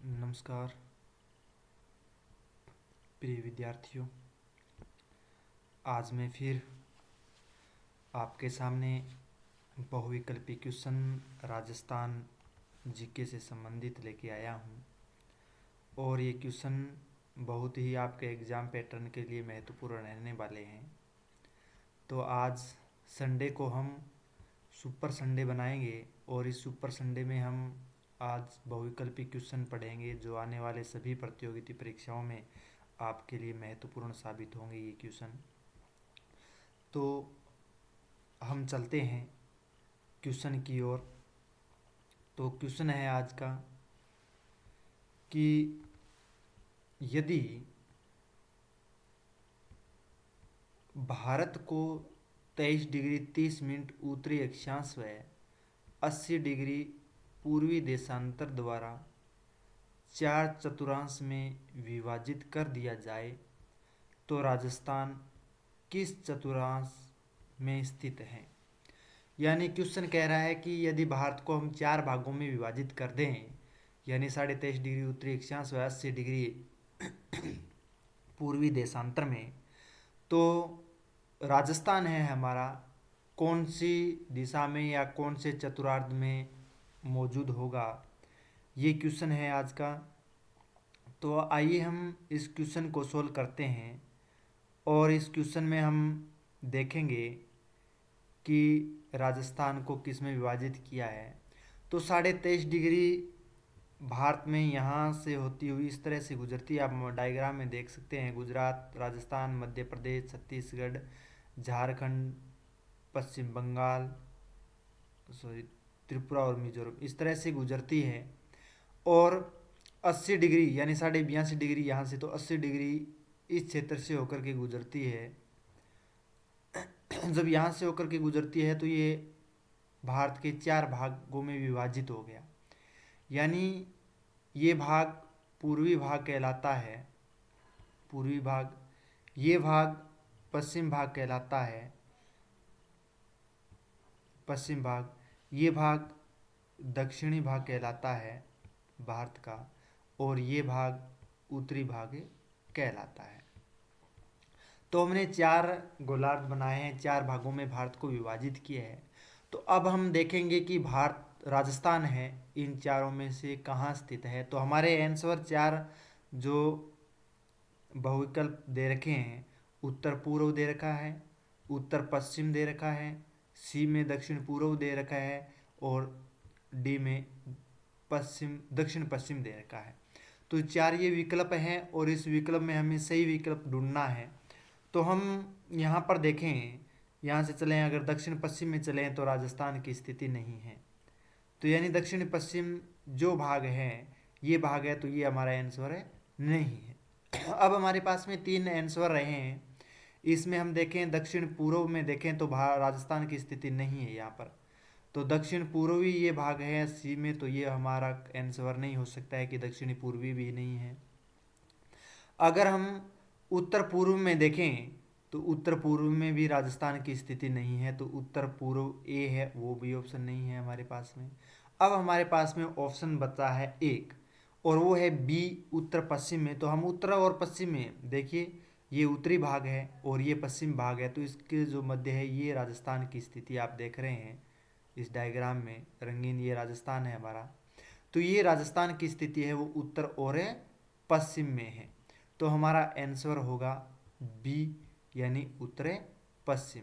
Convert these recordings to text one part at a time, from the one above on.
नमस्कार प्रिय विद्यार्थियों। आज मैं फिर आपके सामने बहुविकल्पी क्वेश्चन राजस्थान जीके से संबंधित लेके आया हूँ और ये क्वेश्चन बहुत ही आपके एग्ज़ाम पैटर्न के लिए महत्वपूर्ण रहने वाले हैं। तो आज संडे को हम सुपर संडे बनाएंगे और इस सुपर संडे में हम आज बहुविकल्पी क्वेश्चन पढ़ेंगे जो आने वाले सभी प्रतियोगिता परीक्षाओं में आपके लिए महत्वपूर्ण साबित होंगे ये क्वेश्चन। तो हम चलते हैं क्वेश्चन की ओर। तो क्वेश्चन है आज का कि यदि भारत को 23 डिग्री 30 मिनट उत्तरी अक्षांश व 80 डिग्री पूर्वी देशांतर द्वारा 4 चतुर्थांश में विभाजित कर दिया जाए तो राजस्थान किस चतुर्थांश में स्थित है। यानी क्वेश्चन कह रहा है कि यदि भारत को हम 4 भागों में विभाजित कर दें, यानी 23.5 डिग्री उत्तरी अक्षांश व 80 डिग्री पूर्वी देशांतर में, तो राजस्थान है हमारा कौन सी दिशा में या कौन से चतुर्थांश में मौजूद होगा, ये क्वेश्चन है आज का। तो आइए हम इस क्वेश्चन को सोल्व करते हैं और इस क्वेश्चन में हम देखेंगे कि राजस्थान को किस में विभाजित किया है। तो 23.5 डिग्री भारत में यहाँ से होती हुई इस तरह से गुजरती है, आप डायग्राम में देख सकते हैं। गुजरात, राजस्थान, मध्य प्रदेश, छत्तीसगढ़, झारखंड, पश्चिम बंगाल, सॉरी त्रिपुरा और मिजोरम, इस तरह से गुजरती है। और 80 डिग्री यानी 82.5 डिग्री यहाँ से, तो 80 डिग्री इस क्षेत्र से होकर के गुजरती है। जब यहाँ से होकर के गुजरती है तो ये भारत के 4 भागों में विभाजित हो गया। यानी ये भाग पूर्वी भाग कहलाता है, पूर्वी भाग, ये भाग पश्चिम भाग कहलाता है, पश्चिम भाग, ये भाग दक्षिणी भाग कहलाता है भारत का, और ये भाग उत्तरी भाग कहलाता है। तो हमने 4 गोलार्ध बनाए हैं, 4 भागों में भारत को विभाजित किया है। तो अब हम देखेंगे कि भारत, राजस्थान है इन चारों में से कहाँ स्थित है। तो हमारे आंसर 4 जो बहुविकल्प दे रखे हैं, उत्तर पूर्व दे रखा है, उत्तर पश्चिम दे रखा है, सी में दक्षिण पूर्व दे रखा है और डी में पश्चिम दक्षिण पश्चिम दे रखा है। तो 4 ये विकल्प हैं और इस विकल्प में हमें सही विकल्प ढूंढना है। तो हम यहाँ पर देखें, यहाँ से चलें, अगर दक्षिण पश्चिम में चलें तो राजस्थान की स्थिति नहीं है। तो यानी दक्षिण पश्चिम जो भाग है, ये भाग है, तो ये हमारा आंसर है नहीं है। अब हमारे पास में 3 आंसर रहे हैं। इसमें हम देखें दक्षिण पूर्व में देखें तो राजस्थान की स्थिति नहीं है यहाँ पर। तो दक्षिण पूर्वी ये भाग है सी में, तो ये हमारा आंसर नहीं हो सकता है कि दक्षिणी पूर्वी भी नहीं है। अगर हम उत्तर पूर्व में देखें तो उत्तर पूर्व में भी राजस्थान की स्थिति नहीं है, तो उत्तर पूर्व ए है, वो भी ऑप्शन नहीं है हमारे पास में। अब हमारे पास में ऑप्शन बचा है एक, और वो है बी उत्तर पश्चिम में। तो हम उत्तर और पश्चिम में देखिए, ये उत्तरी भाग है और ये पश्चिम भाग है, तो इसके जो मध्य है ये राजस्थान की स्थिति आप देख रहे हैं इस डायग्राम में रंगीन, ये राजस्थान है हमारा। तो ये राजस्थान की स्थिति है वो उत्तर और पश्चिम में है। तो हमारा आंसर होगा बी यानी उत्तर पश्चिम।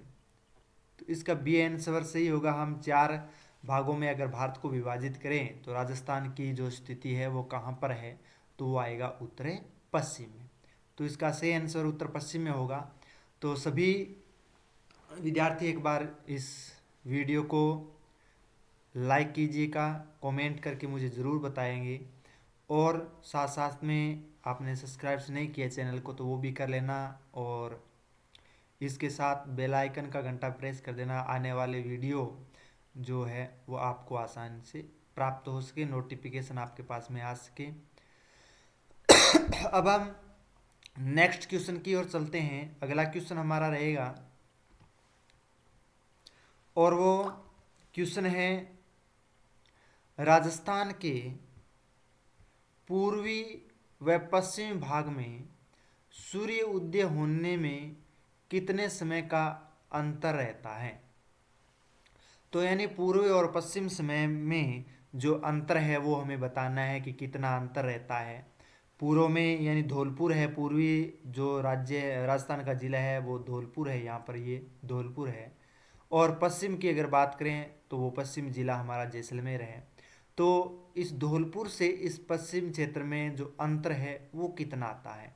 तो इसका बी आंसर सही होगा। हम 4 भागों में अगर भारत को विभाजित करें तो राजस्थान की जो स्थिति है वो कहाँ पर है, तो वो आएगा उत्तर पश्चिम में। तो इसका सही आंसर उत्तर पश्चिम में होगा। तो सभी विद्यार्थी एक बार इस वीडियो को लाइक कीजिएगा, कमेंट करके मुझे ज़रूर बताएंगे, और साथ साथ में आपने सब्सक्राइब नहीं किया चैनल को तो वो भी कर लेना, और इसके साथ बेल आइकन का घंटा प्रेस कर देना। आने वाले वीडियो जो है वो आपको आसानी से प्राप्त हो सके, नोटिफिकेशन आपके पास में आ सके। अब हम नेक्स्ट क्वेश्चन की ओर चलते हैं। अगला क्वेश्चन हमारा रहेगा और वो क्वेश्चन है राजस्थान के पूर्वी व पश्चिमी भाग में सूर्य उदय होने में कितने समय का अंतर रहता है। तो यानी पूर्वी और पश्चिम समय में जो अंतर है वो हमें बताना है कि कितना अंतर रहता है। पूर्व में यानी धौलपुर है, पूर्वी जो राज्य राजस्थान का जिला है वो धौलपुर है, यहाँ पर ये धौलपुर है। और पश्चिम की अगर बात करें तो वो पश्चिम जिला हमारा जैसलमेर है। तो इस धौलपुर से इस पश्चिम क्षेत्र में जो अंतर है वो कितना आता है,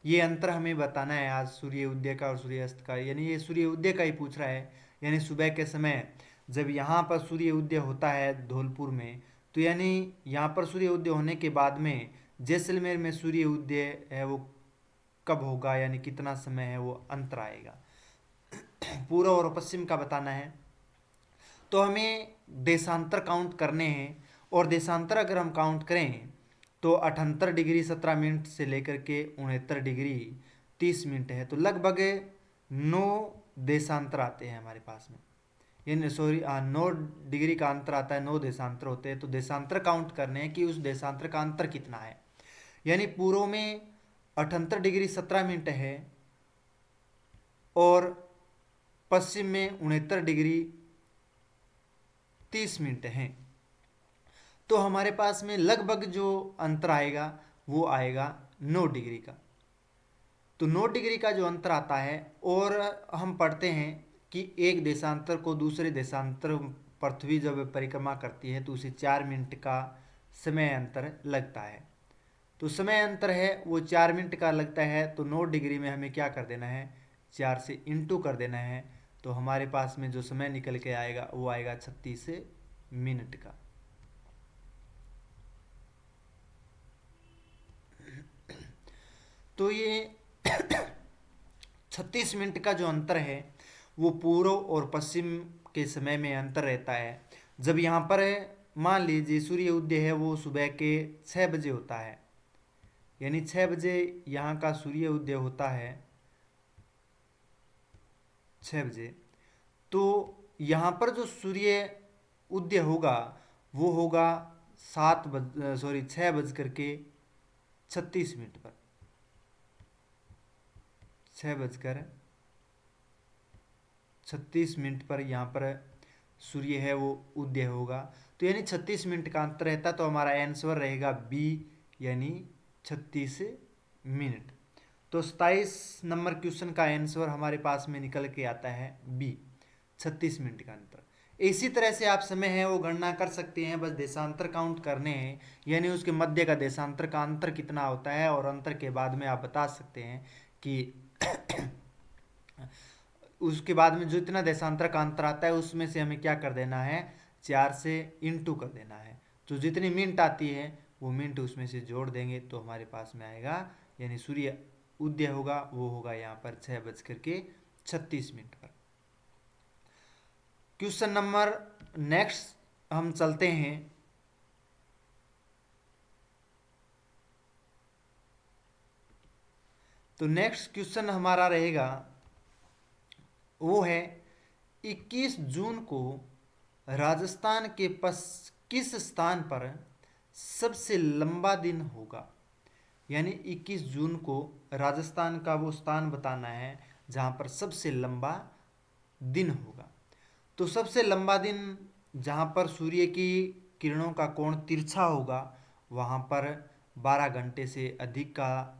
ये अंतर हमें बताना है आज सूर्य उदय का और सूर्यास्त का। यानी ये सूर्य उदय का ही पूछ रहा है, यानी सुबह के समय जब यहाँ पर सूर्य उदय होता है धौलपुर में, तो यानी यहाँ पर सूर्य उदय होने के बाद में जैसलमेर में सूर्य उदय है वो कब होगा, यानी कितना समय है वो अंतर आएगा। पूर्व और पश्चिम का बताना है। तो हमें देशांतर काउंट करने हैं, और देशांतर अगर हम काउंट करें तो 78 डिग्री 17 मिनट से लेकर के 69 डिग्री 30 मिनट है। तो लगभग 9 देशांतर आते हैं हमारे पास में, यानी 9 डिग्री का अंतर आता है, 9 देशांतर होते हैं। तो देशांतर काउंट करने हैं कि उस देशांतर का अंतर कितना है। यानी पूर्व में 78 डिग्री 17 मिनट है और पश्चिम में 69 डिग्री 30 मिनट हैं। तो हमारे पास में लगभग जो अंतर आएगा वो आएगा 9 डिग्री का। तो 9 डिग्री का जो अंतर आता है, और हम पढ़ते हैं कि एक देशांतर को दूसरे देशांतर पृथ्वी जब परिक्रमा करती है तो उसे 4 मिनट का समय अंतर लगता है। तो समय अंतर है वो 4 मिनट का लगता है। तो 9 डिग्री में हमें क्या कर देना है, 4 से इंटू कर देना है। तो हमारे पास में जो समय निकल के आएगा वो आएगा 36 मिनट का। तो ये 36 मिनट का जो अंतर है वो पूर्व और पश्चिम के समय में अंतर रहता है। जब यहाँ पर मान लीजिए सूर्य उदय है वो सुबह के 6 बजे होता है, यानी 6 बजे यहाँ का सूर्य उदय होता है 6 बजे, तो यहाँ पर जो सूर्य उदय होगा वो होगा 6 बज करके 36 मिनट पर, 6 बजकर 36 मिनट पर यहाँ पर सूर्य है वो उदय होगा। तो यानी 36 मिनट का अंतर रहता, तो हमारा आंसर रहेगा बी, यानी 36 मिनट। तो 27 नंबर क्वेश्चन का आंसर हमारे पास में निकल के आता है बी, 36 मिनट का अंतर। इसी तरह से आप समय है वो गणना कर सकते हैं, बस देशांतर काउंट करने हैं, यानी उसके मध्य का देशांतर का अंतर कितना होता है, और अंतर के बाद में आप बता सकते हैं कि उसके बाद में जो इतना देशांतर का अंतर आता है उसमें से हमें क्या कर देना है, 4 से इंटू कर देना है। तो जितनी मिनट आती है वो मिनट उसमें से जोड़ देंगे तो हमारे पास में आएगा, यानी सूर्य उदय होगा वो होगा यहाँ पर 6:36 मिनट पर। क्वेश्चन नंबर नेक्स्ट हम चलते हैं। तो नेक्स्ट क्वेश्चन हमारा रहेगा वो है 21 जून को राजस्थान के किस स्थान पर सबसे लंबा दिन होगा। यानी 21 जून को राजस्थान का वो स्थान बताना है जहाँ पर सबसे लंबा दिन होगा। तो सबसे लंबा दिन जहाँ पर सूर्य की किरणों का कोण तिरछा होगा वहाँ पर 12 घंटे से अधिक का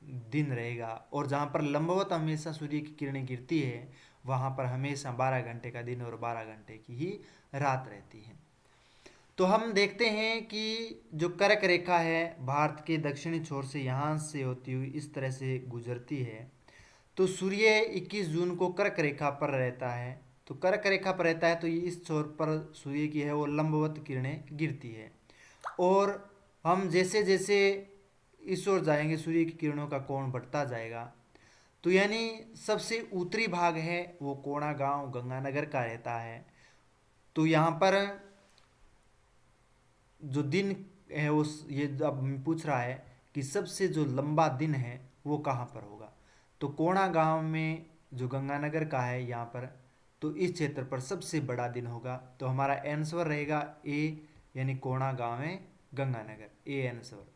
दिन रहेगा, और जहाँ पर लंबवत हमेशा सूर्य की किरणें गिरती है वहाँ पर हमेशा 12 घंटे का दिन और 12 घंटे की ही रात रहती है। तो हम देखते हैं कि जो कर्क रेखा है भारत के दक्षिणी छोर से यहाँ से होती हुई इस तरह से गुजरती है। तो सूर्य 21 जून को कर्क रेखा पर रहता है। तो कर्क रेखा पर रहता है तो ये इस छोर पर सूर्य की है वो लंबवत किरणें गिरती है, और हम जैसे जैसे इस ओर जाएंगे सूर्य की किरणों का कोण बढ़ता जाएगा। तो यानी सबसे उत्तरी भाग है वो कोणा गांव गंगानगर का रहता है। तो यहाँ पर जो दिन है वो ये अब पूछ रहा है कि सबसे जो लंबा दिन है वो कहाँ पर होगा। तो कोणा गांव में जो गंगानगर का है यहाँ पर, तो इस क्षेत्र पर सबसे बड़ा दिन होगा। तो हमारा आंसर रहेगा ए, यानी कोणा गांव में गंगानगर, ए आंसर।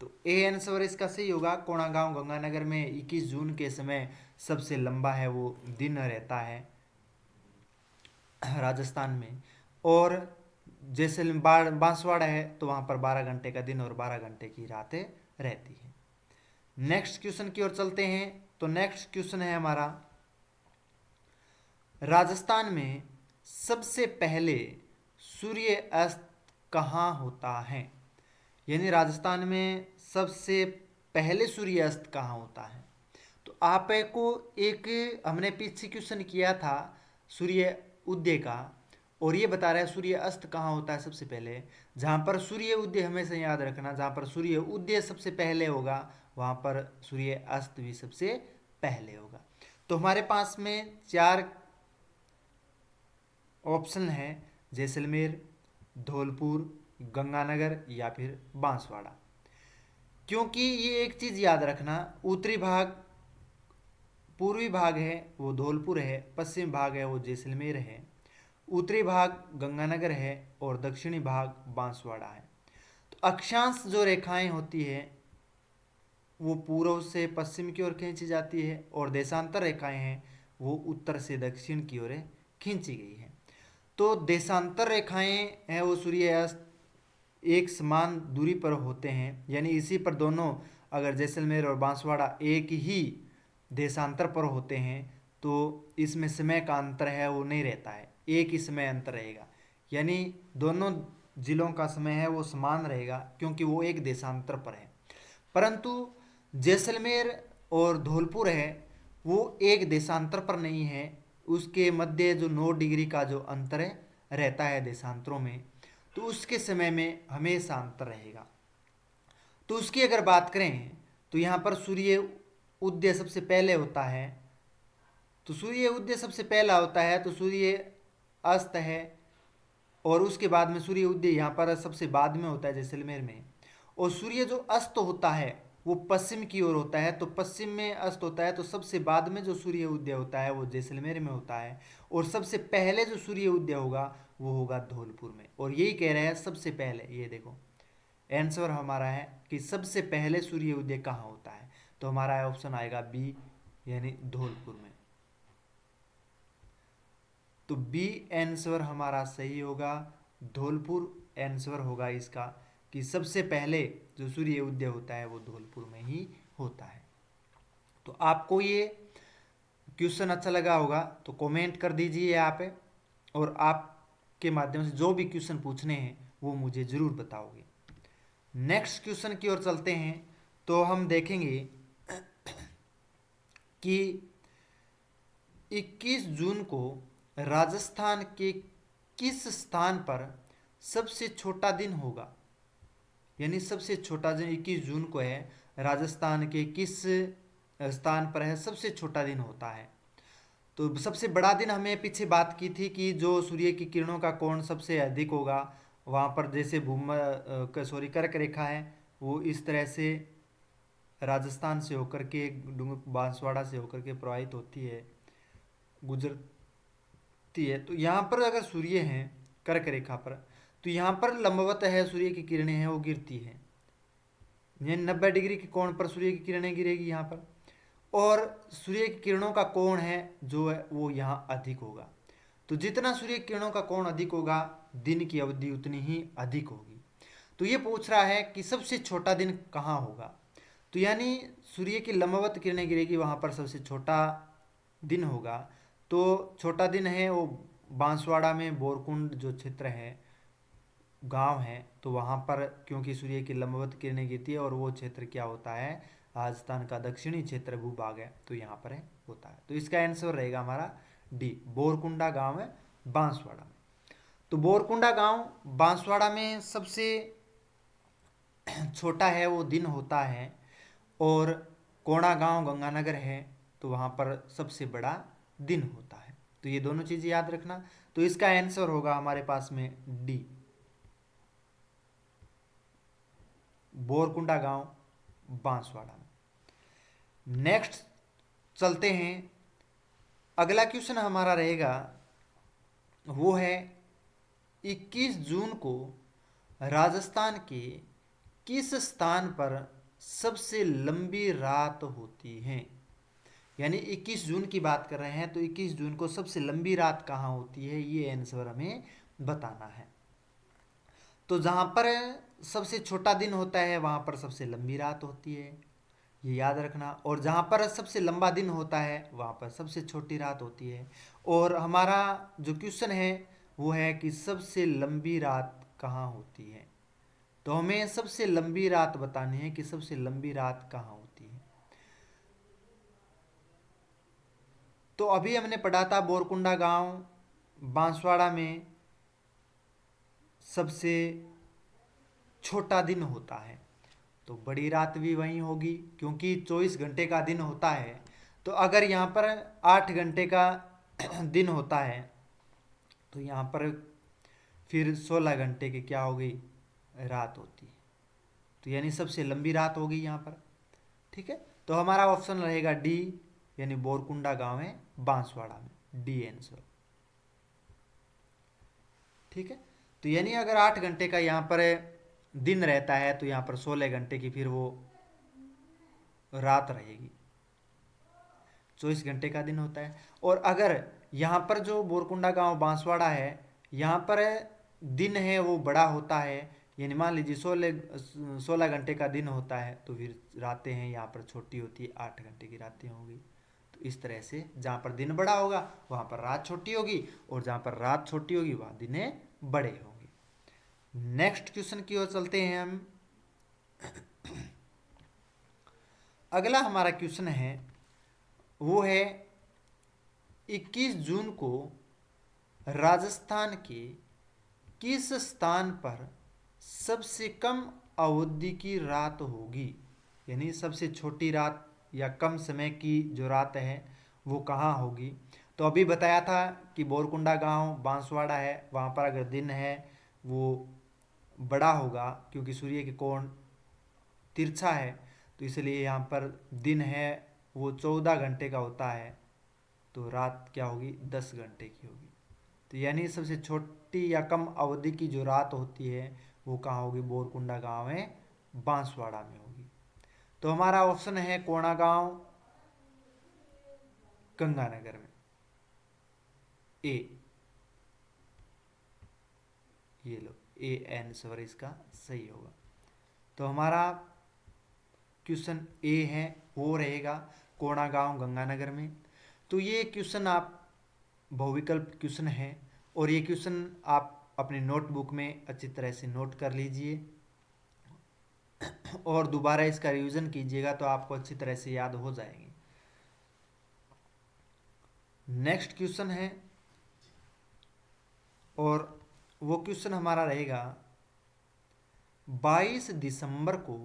तो ए आंसर इसका सही होगा। कोणागांव गंगानगर में 21 जून के समय सबसे लंबा है वो दिन रहता है राजस्थान में। और जैसलमेर बांसवाड़ा है तो वहाँ पर 12 घंटे का दिन और 12 घंटे की रातें रहती है। नेक्स्ट क्वेश्चन की ओर चलते हैं। तो नेक्स्ट क्वेश्चन है हमारा, राजस्थान में सबसे पहले सूर्य अस्त कहाँ होता है? यानी राजस्थान में सबसे पहले सूर्य अस्त कहाँ होता है? तो आपको एक हमने पीछे क्वेश्चन किया था सूर्य उदय का, और ये बता रहा है सूर्य अस्त कहाँ होता है सबसे पहले। जहाँ पर सूर्य उदय हमेशा याद रखना, जहाँ पर सूर्य उदय सबसे पहले होगा वहाँ पर सूर्य अस्त भी सबसे पहले होगा। तो हमारे पास में 4 ऑप्शन है, जैसलमेर, धौलपुर, गंगानगर या फिर बांसवाड़ा। क्योंकि ये एक चीज़ याद रखना, उत्तरी भाग पूर्वी भाग है वो धौलपुर है, पश्चिम भाग है वो जैसलमेर है, उत्तरी भाग गंगानगर है और दक्षिणी भाग बांसवाड़ा है। तो अक्षांश जो रेखाएं होती है वो पूर्व से पश्चिम की ओर खींची जाती है और देशांतर रेखाएं हैं वो उत्तर से दक्षिण की ओर खींची गई है। तो देशांतर रेखाएं हैं वो सूर्यास्त एक समान दूरी पर होते हैं, यानी इसी पर दोनों, अगर जैसलमेर और बांसवाड़ा एक ही देशांतर पर होते हैं तो इसमें समय का अंतर है वो नहीं रहता है, एक ही समय अंतर रहेगा। यानी दोनों जिलों का समय है वो समान रहेगा क्योंकि वो एक देशांतर पर है। परंतु जैसलमेर और धौलपुर है वो एक देशांतर पर नहीं है, उसके मध्य जो 9 डिग्री का जो अंतर है रहता है देशांतरों में, तो उसके समय में हमेशा अंतर रहेगा। तो उसकी अगर बात करें तो यहाँ पर सूर्य उदय सबसे पहले होता है, तो सूर्य उदय सबसे पहला होता है तो सूर्य अस्त है और उसके बाद में सूर्य उदय यहाँ पर सबसे बाद में होता है जैसलमेर में। और सूर्य जो अस्त होता है वो पश्चिम की ओर होता है, तो पश्चिम में अस्त होता है, तो सबसे बाद में जो सूर्य उदय होता है वो जैसलमेर में होता है, और सबसे पहले जो सूर्य उदय होगा वो होगा धौलपुर में। और यही कह रहे हैं सबसे पहले, ये देखो आंसर हमारा है कि सबसे पहले सूर्य उदय कहाँ होता है, तो हमारा ऑप्शन आएगा बी यानी धौलपुर में। तो बी आंसर हमारा सही होगा, धौलपुर आंसर होगा इसका, कि सबसे पहले जो सूर्य उदय होता है वो धौलपुर में ही होता है। तो आपको ये क्वेश्चन अच्छा लगा होगा तो कमेंट कर दीजिए यहाँ पे, और आपके माध्यम से जो भी क्वेश्चन पूछने हैं वो मुझे ज़रूर बताओगे। नेक्स्ट क्वेश्चन की ओर चलते हैं। तो हम देखेंगे कि 21 जून को राजस्थान के किस स्थान पर सबसे छोटा दिन होगा? यानी सबसे छोटा दिन 21 जून को है, राजस्थान के किस स्थान पर है सबसे छोटा दिन होता है? तो सबसे बड़ा दिन हमें पीछे बात की थी कि जो सूर्य की किरणों का कोण सबसे अधिक होगा वहाँ पर, जैसे सॉरी कर्क रेखा है वो इस तरह से राजस्थान से होकर के बांसवाड़ा से होकर के प्रवाहित होती है, गुजरती है। तो यहाँ पर अगर सूर्य है कर्क रेखा पर, तो यहाँ पर लंबवत है सूर्य की किरणें हैं वो गिरती है, यानी 90 डिग्री के कोण पर सूर्य की किरणें गिरेगी यहाँ पर, और सूर्य की किरणों का कोण है जो है वो यहाँ अधिक होगा। तो जितना सूर्य की किरणों का कोण अधिक होगा दिन की अवधि उतनी ही अधिक होगी। तो ये पूछ रहा है कि सबसे छोटा दिन कहाँ होगा, तो यानी सूर्य की लंबवत किरणें गिरेगी वहाँ पर सबसे छोटा दिन होगा। तो छोटा दिन है वो बांसवाड़ा में बोरकुंड जो क्षेत्र है गांव है, तो वहाँ पर क्योंकि सूर्य की लंबवत किरणें गिरती है और वो क्षेत्र क्या होता है राजस्थान का दक्षिणी क्षेत्र भूभाग है, तो यहाँ पर है होता है। तो इसका आंसर रहेगा हमारा डी, बोरकुंडा गांव है बांसवाड़ा में। तो बोरकुंडा गांव बांसवाड़ा में सबसे छोटा है वो दिन होता है, और कोणा गांव गंगानगर है तो वहाँ पर सबसे बड़ा दिन होता है। तो ये दोनों चीज़ें याद रखना। तो इसका आंसर होगा हमारे पास में डी, बोरकुंडा गांव बांसवाड़ा में। नेक्स्ट चलते हैं, अगला क्वेश्चन हमारा रहेगा वो है 21 जून को राजस्थान के किस स्थान पर सबसे लंबी रात होती है? यानी 21 जून की बात कर रहे हैं, तो 21 जून को सबसे लंबी रात कहाँ होती है, ये आंसर हमें बताना है। तो जहाँ पर सबसे छोटा दिन होता है वहाँ पर सबसे लंबी रात होती है, ये याद रखना। और जहाँ पर सबसे लंबा दिन होता है वहाँ पर सबसे छोटी रात होती है। और हमारा जो क्वेश्चन है वो है कि सबसे लंबी रात कहाँ होती है, तो हमें सबसे लंबी रात बतानी है कि सबसे लंबी रात कहाँ होती है। तो अभी हमने पढ़ा था बोरकुंडा गांव बांसवाड़ा में सबसे छोटा दिन होता है, तो बड़ी रात भी वहीं होगी क्योंकि 24 घंटे का दिन होता है। तो अगर यहाँ पर 8 घंटे का दिन होता है तो यहाँ पर फिर 16 घंटे की क्या हो गई, रात होती है। तो यानी सबसे लंबी रात होगी यहाँ पर। ठीक है, तो हमारा ऑप्शन रहेगा डी, यानी बोरकुंडा गांव है बांसवाड़ा में, डी आंसर। ठीक है, तो यानी अगर 8 घंटे का यहाँ पर दिन रहता है तो यहाँ पर 16 घंटे की फिर वो रात रहेगी, 24 घंटे का दिन होता है। और अगर यहाँ पर जो बोरकुंडा गांव बांसवाड़ा है यहाँ पर दिन है वो बड़ा होता है, यानी मान लीजिए 16 घंटे का दिन होता है, तो फिर रातें हैं यहाँ पर छोटी होती है, 8 घंटे की रातें होंगी। तो इस तरह से जहाँ पर दिन बड़ा होगा वहाँ पर रात छोटी होगी, और जहाँ पर रात छोटी होगी वहाँ दिन बड़े होंगे। नेक्स्ट क्वेश्चन की ओर चलते हैं हम। अगला हमारा क्वेश्चन है वो है 21 जून को राजस्थान के किस स्थान पर सबसे कम अवधि की रात होगी, यानी सबसे छोटी रात या कम समय की जो रात है वो कहाँ होगी। तो अभी बताया था कि बोरकुंडा गांव बांसवाड़ा है, वहाँ पर अगर दिन है वो बड़ा होगा क्योंकि सूर्य के कोण तिरछा है, तो इसलिए यहाँ पर दिन है वो 14 घंटे का होता है, तो रात क्या होगी 10 घंटे की होगी। तो यानी सबसे छोटी या कम अवधि की जो रात होती है वो कहाँ होगी, बोरकुंडा गांव है बांसवाड़ा में होगी। तो हमारा ऑप्शन है कोणा गांव गंगानगर में, ए, ये लो ए आंसर इसका सही होगा। तो हमारा क्वेश्चन ए है वो रहेगा कोणा गांव गंगानगर में। तो ये क्वेश्चन आप बहुविकल्प क्वेश्चन है, और ये क्वेश्चन आप अपने नोटबुक में अच्छी तरह से नोट कर लीजिए और दोबारा इसका रिवीजन कीजिएगा तो आपको अच्छी तरह से याद हो जाएंगे। नेक्स्ट क्वेश्चन है, और वो क्वेश्चन हमारा रहेगा 22 दिसंबर को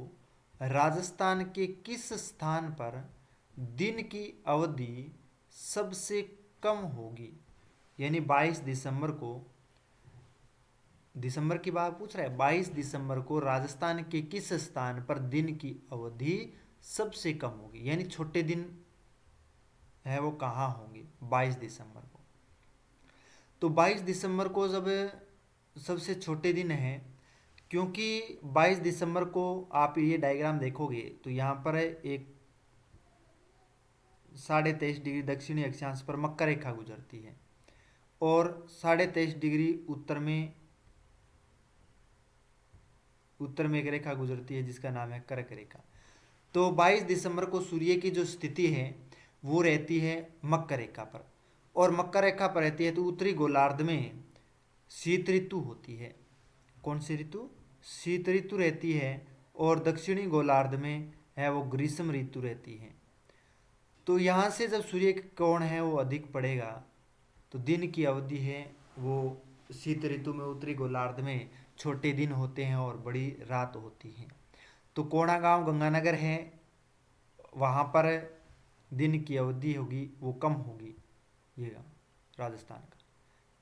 राजस्थान के किस स्थान पर दिन की अवधि सबसे कम होगी, यानी 22 दिसंबर को, दिसंबर की बात पूछ रहा है, 22 दिसंबर को राजस्थान के किस स्थान पर दिन की अवधि सबसे कम होगी, यानी छोटे दिन है वो कहाँ होंगे 22 दिसंबर को। तो 22 दिसंबर को जब सबसे छोटे दिन है, क्योंकि 22 दिसंबर को आप ये डायग्राम देखोगे तो यहाँ पर एक 23.5 डिग्री दक्षिणी अक्षांश पर मकर रेखा गुजरती है, और 23.5 डिग्री उत्तर में एक रेखा गुजरती है जिसका नाम है कर्क रेखा। तो 22 दिसंबर को सूर्य की जो स्थिति है वो रहती है मकर रेखा पर, और मकर रेखा पर रहती है तो उत्तरी गोलार्ध में शीत ऋतु होती है। कौन सी ऋतु, शीत ऋतु रहती है, और दक्षिणी गोलार्ध में है वो ग्रीष्म ऋतु रहती है। तो यहाँ से जब सूर्य का कोण है वो अधिक पड़ेगा तो दिन की अवधि है वो शीत ऋतु में उत्तरी गोलार्ध में छोटे दिन होते हैं और बड़ी रात होती है। तो कोणा गांव गंगानगर है, वहाँ पर दिन की अवधि होगी वो कम होगी, ये गाँव राजस्थान का,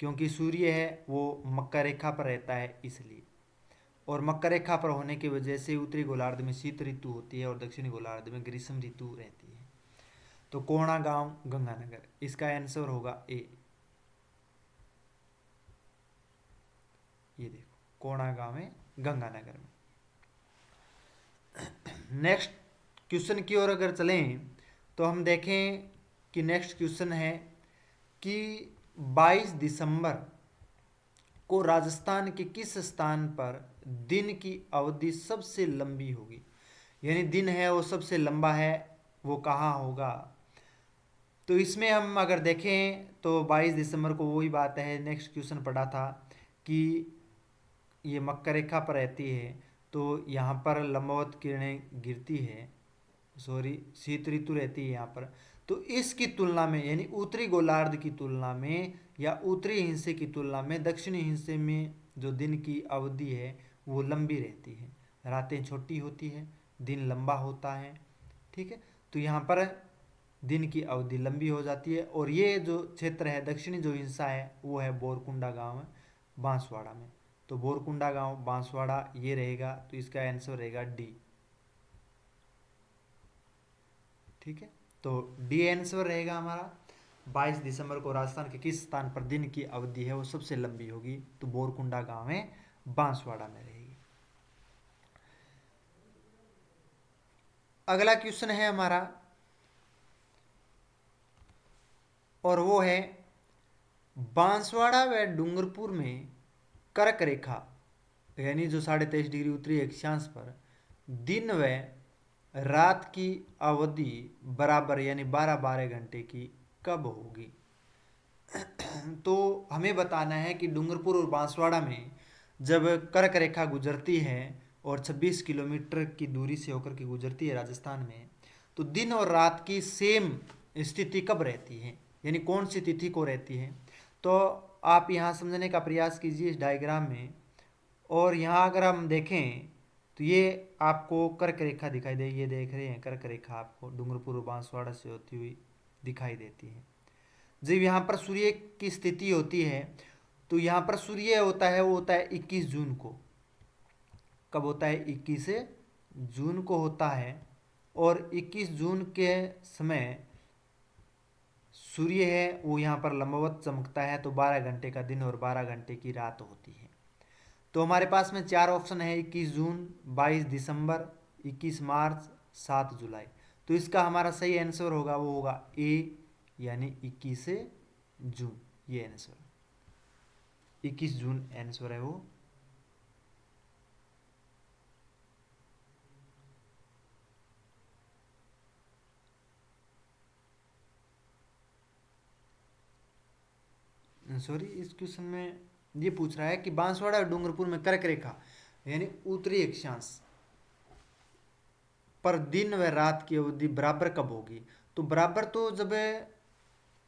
क्योंकि सूर्य है वो मकर रेखा पर रहता है इसलिए, और मकर रेखा पर होने की वजह से उत्तरी गोलार्ध में शीत ऋतु होती है और दक्षिणी गोलार्ध में ग्रीष्म ऋतु रहती है। तो कोणा गांव गंगानगर, इसका आंसर होगा ए। ये देखो कोणा गांव है गंगानगर में। नेक्स्ट क्वेश्चन की ओर अगर चलें तो हम देखें कि नेक्स्ट क्वेश्चन है कि 22 दिसंबर को राजस्थान के किस स्थान पर दिन की अवधि सबसे लंबी होगी, यानी दिन है वो सबसे लंबा है, वो कहाँ होगा। तो इसमें हम अगर देखें तो 22 दिसंबर को वही बात है, नेक्स्ट क्वेश्चन पढ़ा था कि ये मकर रेखा पर रहती है, तो यहाँ पर लंबवत किरणें गिरती है, सॉरी शीत ऋतु रहती है यहाँ पर। तो इसकी तुलना में यानी उत्तरी गोलार्ध की तुलना में या उत्तरी हिस्से की तुलना में दक्षिणी हिस्से में जो दिन की अवधि है वो लंबी रहती है, रातें छोटी होती है, दिन लंबा होता है। ठीक है, तो यहाँ पर दिन की अवधि लंबी हो जाती है। और ये जो क्षेत्र है दक्षिणी जो हिस्सा है वो है बोरकुंडा गांव है बांसवाड़ा में। तो बोरकुंडा गांव बांसवाड़ा ये रहेगा, तो इसका आंसर रहेगा डी। ठीक है, तो डी आंसर रहेगा हमारा। 22 दिसंबर को राजस्थान के किस स्थान पर दिन की अवधि है वो सबसे लंबी होगी, तो बोरकुंडा गांव में बांसवाड़ा में रहेगी। अगला क्वेश्चन है हमारा और वो है बांसवाड़ा व डूंगरपुर में कर्क रेखा यानी जो 23.5 डिग्री उत्तरी अक्षांश पर दिन व रात की अवधि बराबर यानी 12-12 घंटे की कब होगी। तो हमें बताना है कि डूंगरपुर और बांसवाड़ा में जब कर्क रेखा गुजरती है और 26 किलोमीटर की दूरी से होकर के गुजरती है राजस्थान में, तो दिन और रात की सेम स्थिति कब रहती है, यानी कौन सी तिथि को रहती है। तो आप यहाँ समझने का प्रयास कीजिए इस डायग्राम में। और यहाँ अगर हम देखें तो ये आपको कर्क रेखा दिखाई दे, ये देख रहे हैं कर्क रेखा आपको डूंगरपुर और बांसवाड़ा से होती हुई दिखाई देती है। जब यहाँ पर सूर्य की स्थिति होती है तो यहाँ पर सूर्य होता है वो होता है 21 जून को। कब होता है? 21 जून को होता है। और 21 जून के समय सूर्य है वो यहाँ पर लंबवत चमकता है, तो 12 घंटे का दिन और 12 घंटे की रात होती है। तो हमारे पास में 4 ऑप्शन है, 21 जून, 22 दिसंबर, 21 मार्च, 7 जुलाई। तो इसका हमारा सही आंसर होगा वो होगा ए, यानी 21 जून। ये आंसर 21 जून आंसर है वो। सॉरी, इस क्वेश्चन में ये पूछ रहा है कि बांसवाड़ा और डूंगरपुर में कर्क रेखा यानी उत्तरी अक्षांश पर दिन व रात की अवधि बराबर कब होगी। तो बराबर तो जब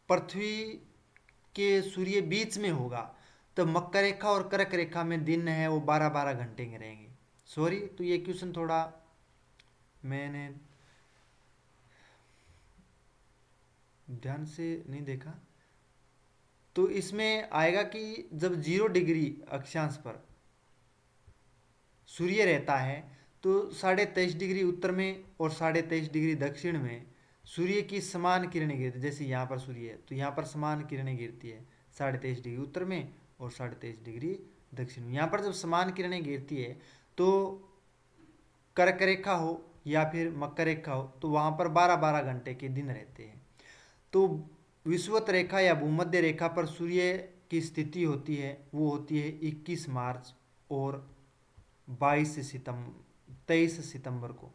पृथ्वी के सूर्य बीच में होगा, तो मकर रेखा और कर्क रेखा में दिन है वो 12-12 घंटे के रहेंगे। सॉरी, तो ये क्वेश्चन थोड़ा मैंने ध्यान से नहीं देखा। तो इसमें आएगा कि जब 0 डिग्री अक्षांश पर सूर्य रहता है तो 23.5 डिग्री उत्तर में और 23.5 डिग्री दक्षिण में सूर्य की समान किरणें गिरती है। जैसे यहाँ पर सूर्य है तो यहाँ पर समान किरणें गिरती है 23.5 डिग्री उत्तर में और 23.5 डिग्री दक्षिण में। यहाँ पर जब समान किरणें गिरती है तो कर्क रेखा हो या फिर मकर रेखा हो तो वहाँ पर 12-12 घंटे के दिन रहते हैं। तो विषुवत रेखा या भूमध्य रेखा पर सूर्य की स्थिति होती है वो होती है 21 मार्च और 23 सितंबर को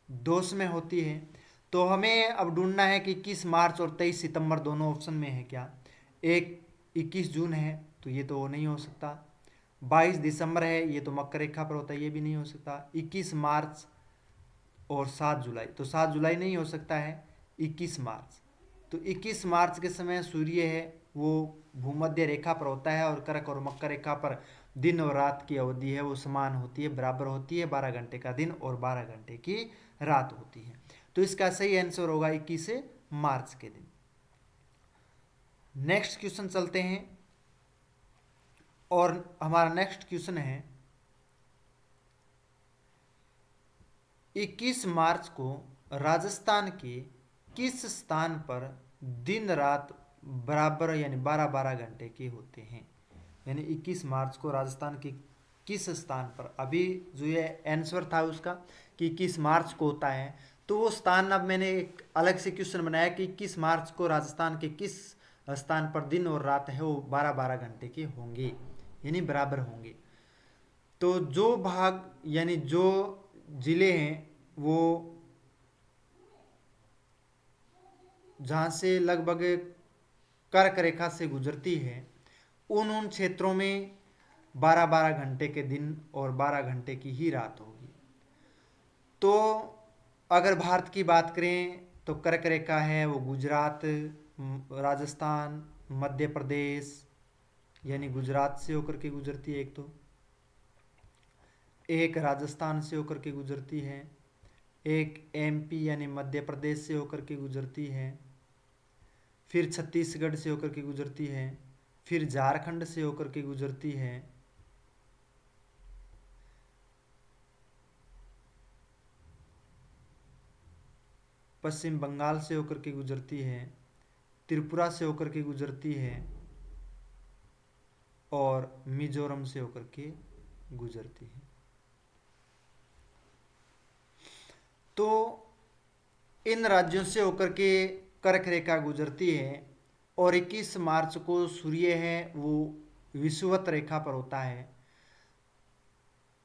दोष में होती है। तो हमें अब ढूंढना है कि 21 मार्च और 23 सितंबर दोनों ऑप्शन में है क्या। एक 21 जून है तो ये तो नहीं हो सकता, 22 दिसंबर है ये तो मकर रेखा पर होता है ये भी नहीं हो सकता, 21 मार्च और 7 जुलाई, तो 7 जुलाई नहीं हो सकता है, 21 मार्च। तो 21 मार्च के समय सूर्य है वो भूमध्य रेखा पर होता है और कर्क और मकर रेखा पर दिन और रात की अवधि है वो समान होती है, बराबर होती है, 12 घंटे का दिन और 12 घंटे की रात होती है। तो इसका सही आंसर होगा 21 मार्च के दिन। नेक्स्ट क्वेश्चन चलते हैं और हमारा नेक्स्ट क्वेश्चन है 21 मार्च को राजस्थान के किस स्थान पर दिन रात बराबर यानी 12-12 घंटे के होते हैं। यानी 21 मार्च को राजस्थान के किस स्थान पर, अभी जो ये आंसर था उसका कि 21 मार्च को होता है, तो वो स्थान अब मैंने एक अलग से क्वेश्चन बनाया कि 21 मार्च को राजस्थान के किस स्थान पर दिन और रात है वो 12-12 घंटे के होंगे, यानी बराबर होंगे। तो जो भाग यानी जो जिले हैं वो जहाँ से लगभग कर्क रेखा से गुजरती है, उन उन क्षेत्रों में 12-12 घंटे के दिन और 12 घंटे की ही रात होगी। तो अगर भारत की बात करें तो कर्क रेखा है वो गुजरात, राजस्थान, मध्य प्रदेश यानी गुजरात से होकर के गुजरती है, एक राजस्थान से होकर के गुजरती है, एक एमपी यानी मध्य प्रदेश से होकर के गुजरती है, फिर छत्तीसगढ़ से होकर के गुजरती है, फिर झारखंड से होकर के गुजरती है, पश्चिम बंगाल से होकर के गुजरती है, त्रिपुरा से होकर के गुजरती है और मिजोरम से होकर के गुजरती है। तो इन राज्यों से होकर के कर्क रेखा गुजरती है और 21 मार्च को सूर्य है वो विषुवत रेखा पर होता है।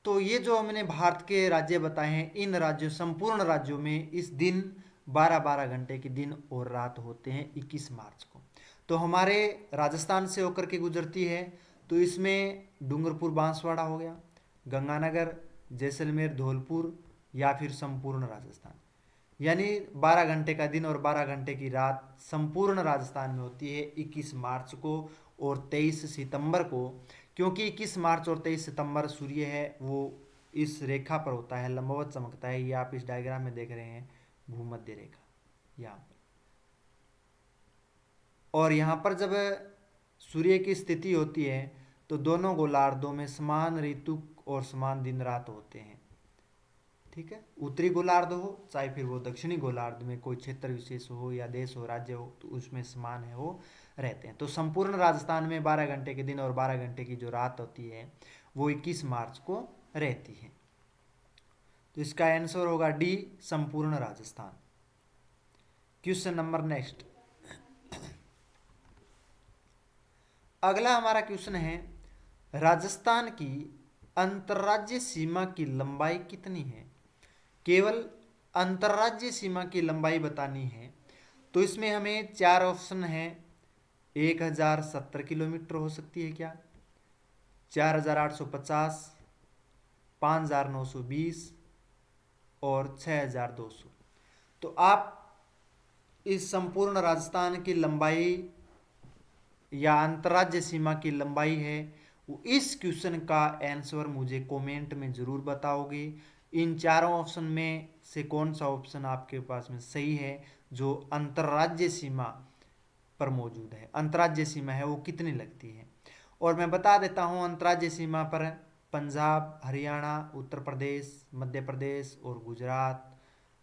तो ये जो हमने भारत के राज्य बताए हैं, इन राज्यों संपूर्ण राज्यों में इस दिन 12-12 घंटे के दिन और रात होते हैं 21 मार्च को। तो हमारे राजस्थान से होकर के गुजरती है तो इसमें डूंगरपुर बांसवाड़ा हो गया, गंगानगर, जैसलमेर, धौलपुर या फिर संपूर्ण राजस्थान, यानी 12 घंटे का दिन और 12 घंटे की रात संपूर्ण राजस्थान में होती है 21 मार्च को और 23 सितंबर को। क्योंकि 21 मार्च और 23 सितंबर सूर्य है वो इस रेखा पर होता है, लंबवत चमकता है। ये आप इस डायग्राम में देख रहे हैं भूमध्य रेखा यहाँ पर। और यहाँ पर जब सूर्य की स्थिति होती है तो दोनों गोलार्धों में समान ऋतु और समान दिन रात होते हैं, ठीक है। उत्तरी गोलार्ध हो चाहे फिर वो दक्षिणी गोलार्ध में कोई क्षेत्र विशेष हो या देश हो, राज्य हो, तो उसमें समान है वो रहते हैं। तो संपूर्ण राजस्थान में 12 घंटे के दिन और 12 घंटे की जो रात होती है वो 21 मार्च को रहती है। तो इसका आंसर होगा डी, संपूर्ण राजस्थान। Question number next. अगला हमारा क्वेश्चन है, राजस्थान की अंतर्राज्यीय सीमा की लंबाई कितनी है? केवल अंतर्राज्यीय सीमा की लंबाई बतानी है तो इसमें हमें 4 ऑप्शन है। 1070 किलोमीटर हो सकती है क्या, 4850, 5920 और 6200। तो आप इस संपूर्ण राजस्थान की लंबाई या अंतर्राज्यीय सीमा की लंबाई है वो इस क्वेश्चन का आंसर मुझे कमेंट में जरूर बताओगे। इन चारों ऑप्शन में से कौन सा ऑप्शन आपके पास में सही है जो अंतर्राज्यीय सीमा पर मौजूद है, अंतर्राज्यीय सीमा है वो कितनी लगती है। और मैं बता देता हूँ अंतर्राज्यीय सीमा पर पंजाब, हरियाणा, उत्तर प्रदेश, मध्य प्रदेश और गुजरात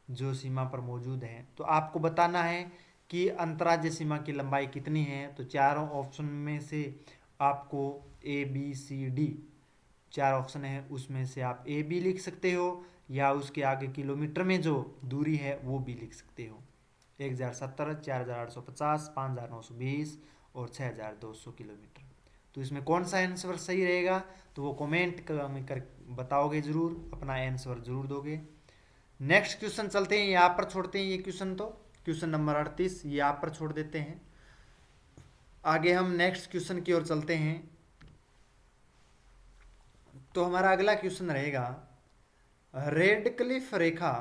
जो सीमा पर मौजूद है। तो आपको बताना है कि अंतर्राज्यीय सीमा की लंबाई कितनी है। तो चारों ऑप्शन में से आपको A B C D 4 option है उसमें से आप ए बी लिख सकते हो या उसके आगे किलोमीटर में जो दूरी है वो भी लिख सकते हो। 1070, 4850, 5920 और 6200 किलोमीटर। तो इसमें कौन सा आंसर सही रहेगा तो वो कमेंट कर बताओगे, जरूर अपना आंसर जरूर दोगे। नेक्स्ट क्वेश्चन चलते हैं, यहाँ पर छोड़ते हैं ये क्वेश्चन, तो क्वेश्चन नंबर 38 ये यहाँ पर छोड़ देते हैं। आगे हम नेक्स्ट क्वेश्चन की ओर चलते हैं। तो हमारा अगला क्वेश्चन रहेगा, रेड क्लिफ रेखा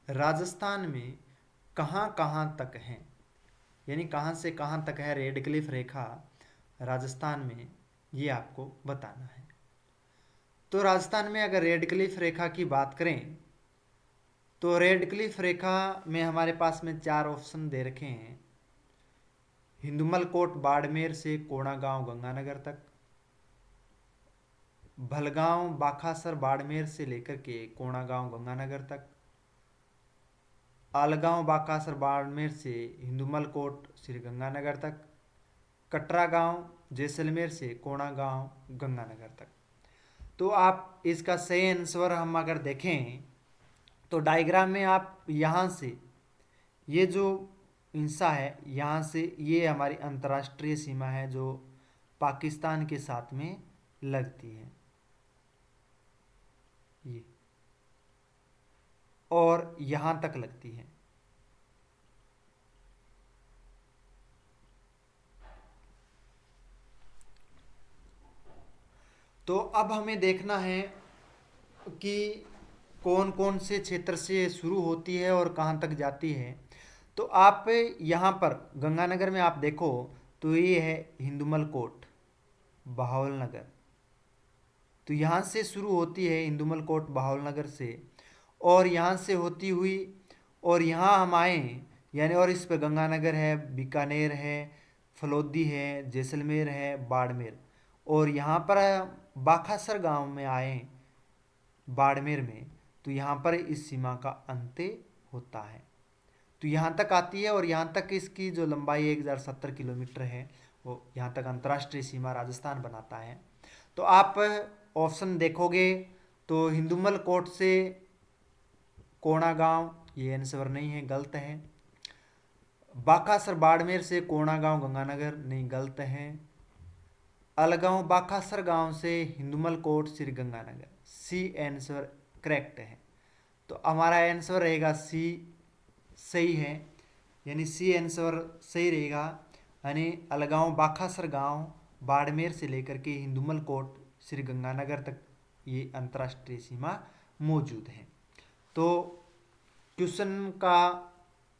राजस्थान में कहाँ कहाँ तक है, यानी कहाँ से कहाँ तक है रेड क्लिफ रेखा राजस्थान में, ये आपको बताना है। तो राजस्थान में अगर रेड क्लिफ रेखा की बात करें तो रेड क्लिफ रेखा में हमारे पास में 4 ऑप्शन दे रखे हैं। हिंदुमल कोट बाड़मेर से कोणागांव गंगानगर तक, भलगांव बाखासर बाड़मेर से लेकर के कोणागांव गंगानगर तक, आलगांव बाकासर बाड़मेर से हिंदुमल कोट श्रीगंगानगर तक, कटरा गांव जैसलमेर से कोणागांव गंगानगर तक। तो आप इसका सही आंसर हम अगर देखें तो डायग्राम में आप यहाँ से ये जो हिंसा है, यहाँ से ये हमारी अंतर्राष्ट्रीय सीमा है जो पाकिस्तान के साथ में लगती है ये, और यहाँ तक लगती है। तो अब हमें देखना है कि कौन कौन से क्षेत्र से शुरू होती है और कहाँ तक जाती है। तो आप यहाँ पर गंगानगर में आप देखो तो ये है हिंदुमल कोट बहावल नगर। तो यहाँ से शुरू होती है हिंदुमल कोट बहावल नगर से, और यहाँ से होती हुई और यहाँ हम आए यानी, और इस पर गंगानगर है, बीकानेर है, फलोदी है, जैसलमेर है, बाड़मेर, और यहाँ पर बाखासर गांव में आए बाड़मेर में, तो यहाँ पर इस सीमा का अंत होता है। तो यहाँ तक आती है और यहाँ तक इसकी जो लंबाई 1070 किलोमीटर है वो यहाँ तक अंतर्राष्ट्रीय सीमा राजस्थान बनाता है। तो आप ऑप्शन देखोगे तो हिंदुमल कोट से कोणा गांव, ये आंसर नहीं है, गलत है। बाकासर बाड़मेर से कोणा गांव गंगानगर, नहीं, गलत है। अलगांव बाकासर गांव से Hindumal Kot Sri Ganganagar, C answer correct है। तो हमारा आंसर रहेगा सी सही है, यानी सी आंसर सही रहेगा। यानी अलगांव बाखासर गांव बाड़मेर से लेकर के हिंदुमल कोट श्री गंगानगर तक ये अंतर्राष्ट्रीय सीमा मौजूद है। तो क्वेश्चन का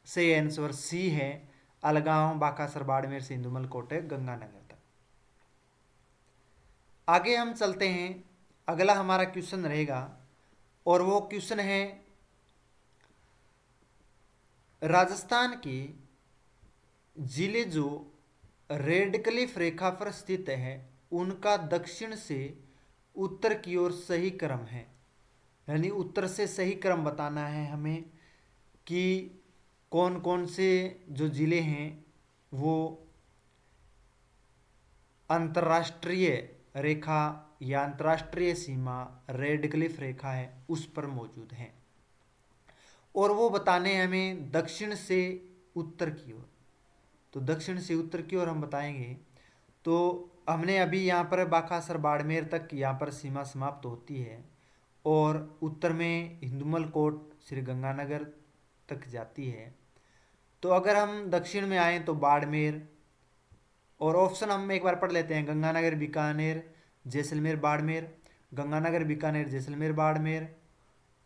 सही आंसर सी है, अलगांव बाखासर बाड़मेर से हिंदुमल कोट गंगानगर तक। आगे हम चलते हैं, अगला हमारा क्वेश्चन रहेगा और वो क्वेश्चन है राजस्थान के जिले जो रेड क्लिफ रेखा पर स्थित है उनका दक्षिण से उत्तर की ओर सही क्रम है। यानी उत्तर से सही क्रम बताना है हमें कि कौन कौन से जो जिले हैं वो अंतर्राष्ट्रीय रेखा या अंतर्राष्ट्रीय सीमा रेड क्लिफ रेखा है उस पर मौजूद हैं, और वो बताने हमें दक्षिण से उत्तर की ओर। तो दक्षिण से उत्तर की ओर हम बताएंगे। तो हमने अभी यहाँ पर बाखासर बाड़मेर तक यहाँ पर सीमा समाप्त होती है और उत्तर में हिंदुमल कोट श्री गंगानगर तक जाती है। तो अगर हम दक्षिण में आए तो बाड़मेर, और ऑप्शन हम एक बार पढ़ लेते हैं, गंगानगर बीकानेर जैसलमेर बाड़मेर, गंगानगर बीकानेर जैसलमेर बाड़मेर,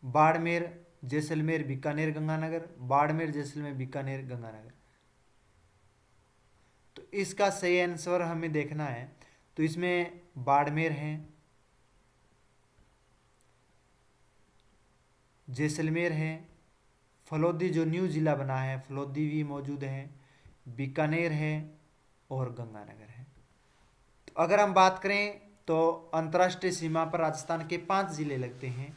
बाड़मेर जैसलमेर बीकानेर गंगानगर, बाड़मेर जैसलमेर बीकानेर गंगानगर। तो इसका सही आंसर हमें देखना है। तो इसमें बाड़मेर है, जैसलमेर है, फलोदी जो न्यू जिला बना है फलोदी भी मौजूद है, बीकानेर है और गंगानगर है। तो अगर हम बात करें तो अंतर्राष्ट्रीय सीमा पर राजस्थान के 5 जिले लगते हैं,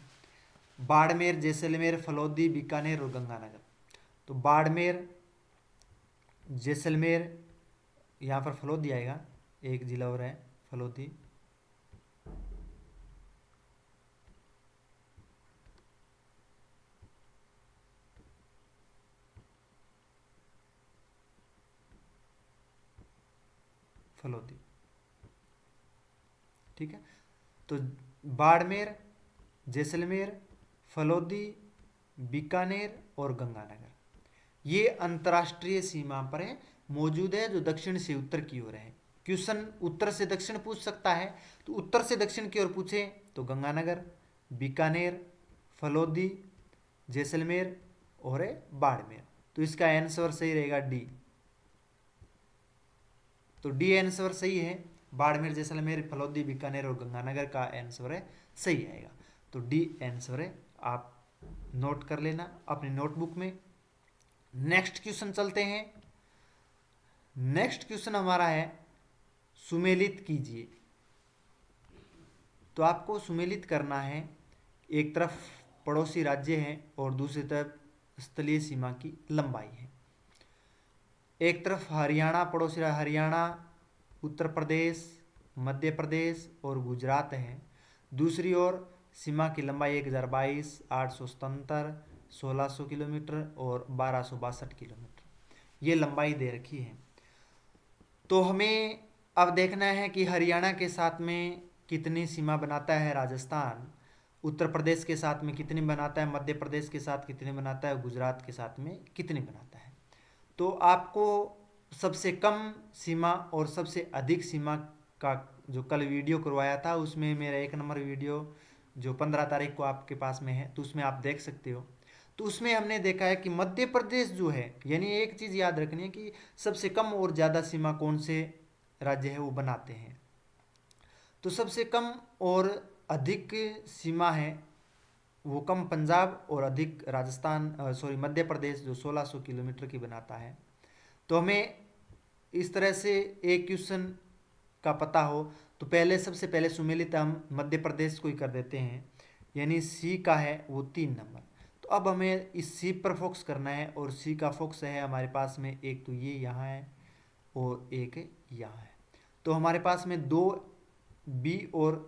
बाड़मेर, जैसलमेर, फलोदी, बीकानेर और गंगानगर। तो बाड़मेर, जैसलमेर, यहाँ पर फलोदी आएगा, एक जिला और है फलोदी, फलोदी, ठीक है। तो बाड़मेर, जैसलमेर, फलोदी, बीकानेर और गंगानगर ये अंतर्राष्ट्रीय सीमा पर है मौजूद है, जो दक्षिण से उत्तर की ओर है। क्वेश्चन उत्तर से दक्षिण पूछ सकता है, तो उत्तर से दक्षिण की ओर पूछे तो गंगानगर, बीकानेर, फलोदी, जैसलमेर और बाड़मेर। तो इसका आंसर सही रहेगा डी। तो डी आंसर सही है, बाड़मेर, जैसलमेर, फलोदी, बीकानेर और गंगानगर का आंसर है सही आएगा। तो डी आंसर है, आप नोट कर लेना अपनी नोटबुक में। नेक्स्ट क्वेश्चन चलते हैं। नेक्स्ट क्वेश्चन हमारा है सुमेलित कीजिए। तो आपको सुमेलित करना है, एक तरफ पड़ोसी राज्य है और दूसरी तरफ स्थलीय सीमा की लंबाई है। एक तरफ हरियाणा, पड़ोसी हरियाणा, उत्तर प्रदेश, मध्य प्रदेश और गुजरात है। दूसरी ओर सीमा की लंबाई 1022, 877, 1600 किलोमीटर और 1262 किलोमीटर ये लंबाई दे रखी है। तो हमें अब देखना है कि हरियाणा के साथ में कितनी सीमा बनाता है राजस्थान, उत्तर प्रदेश के साथ में कितनी बनाता है, मध्य प्रदेश के साथ कितनी बनाता है, गुजरात के साथ में कितनी बनाता है। तो आपको सबसे कम सीमा और सबसे अधिक सीमा का जो कल वीडियो करवाया था उसमें मेरा 1 नंबर वीडियो जो 15 तारीख को आपके पास में है तो उसमें आप देख सकते हो। तो उसमें हमने देखा है कि मध्य प्रदेश जो है, यानी एक चीज़ याद रखनी है कि सबसे कम और ज़्यादा सीमा कौन से राज्य है वो बनाते हैं। तो सबसे कम और अधिक सीमा है वो कम पंजाब और अधिक राजस्थान मध्य प्रदेश जो 1600 किलोमीटर की बनाता है। तो हमें इस तरह से एक क्वेश्चन का पता हो तो सबसे पहले सुमेलित हम मध्य प्रदेश को ही कर देते हैं, यानी सी का है वो 3 नंबर। तो अब हमें इस सी पर फोकस करना है और सी का फोकस है हमारे पास में एक तो ये यहाँ है और एक यहाँ है। तो हमारे पास में दो बी और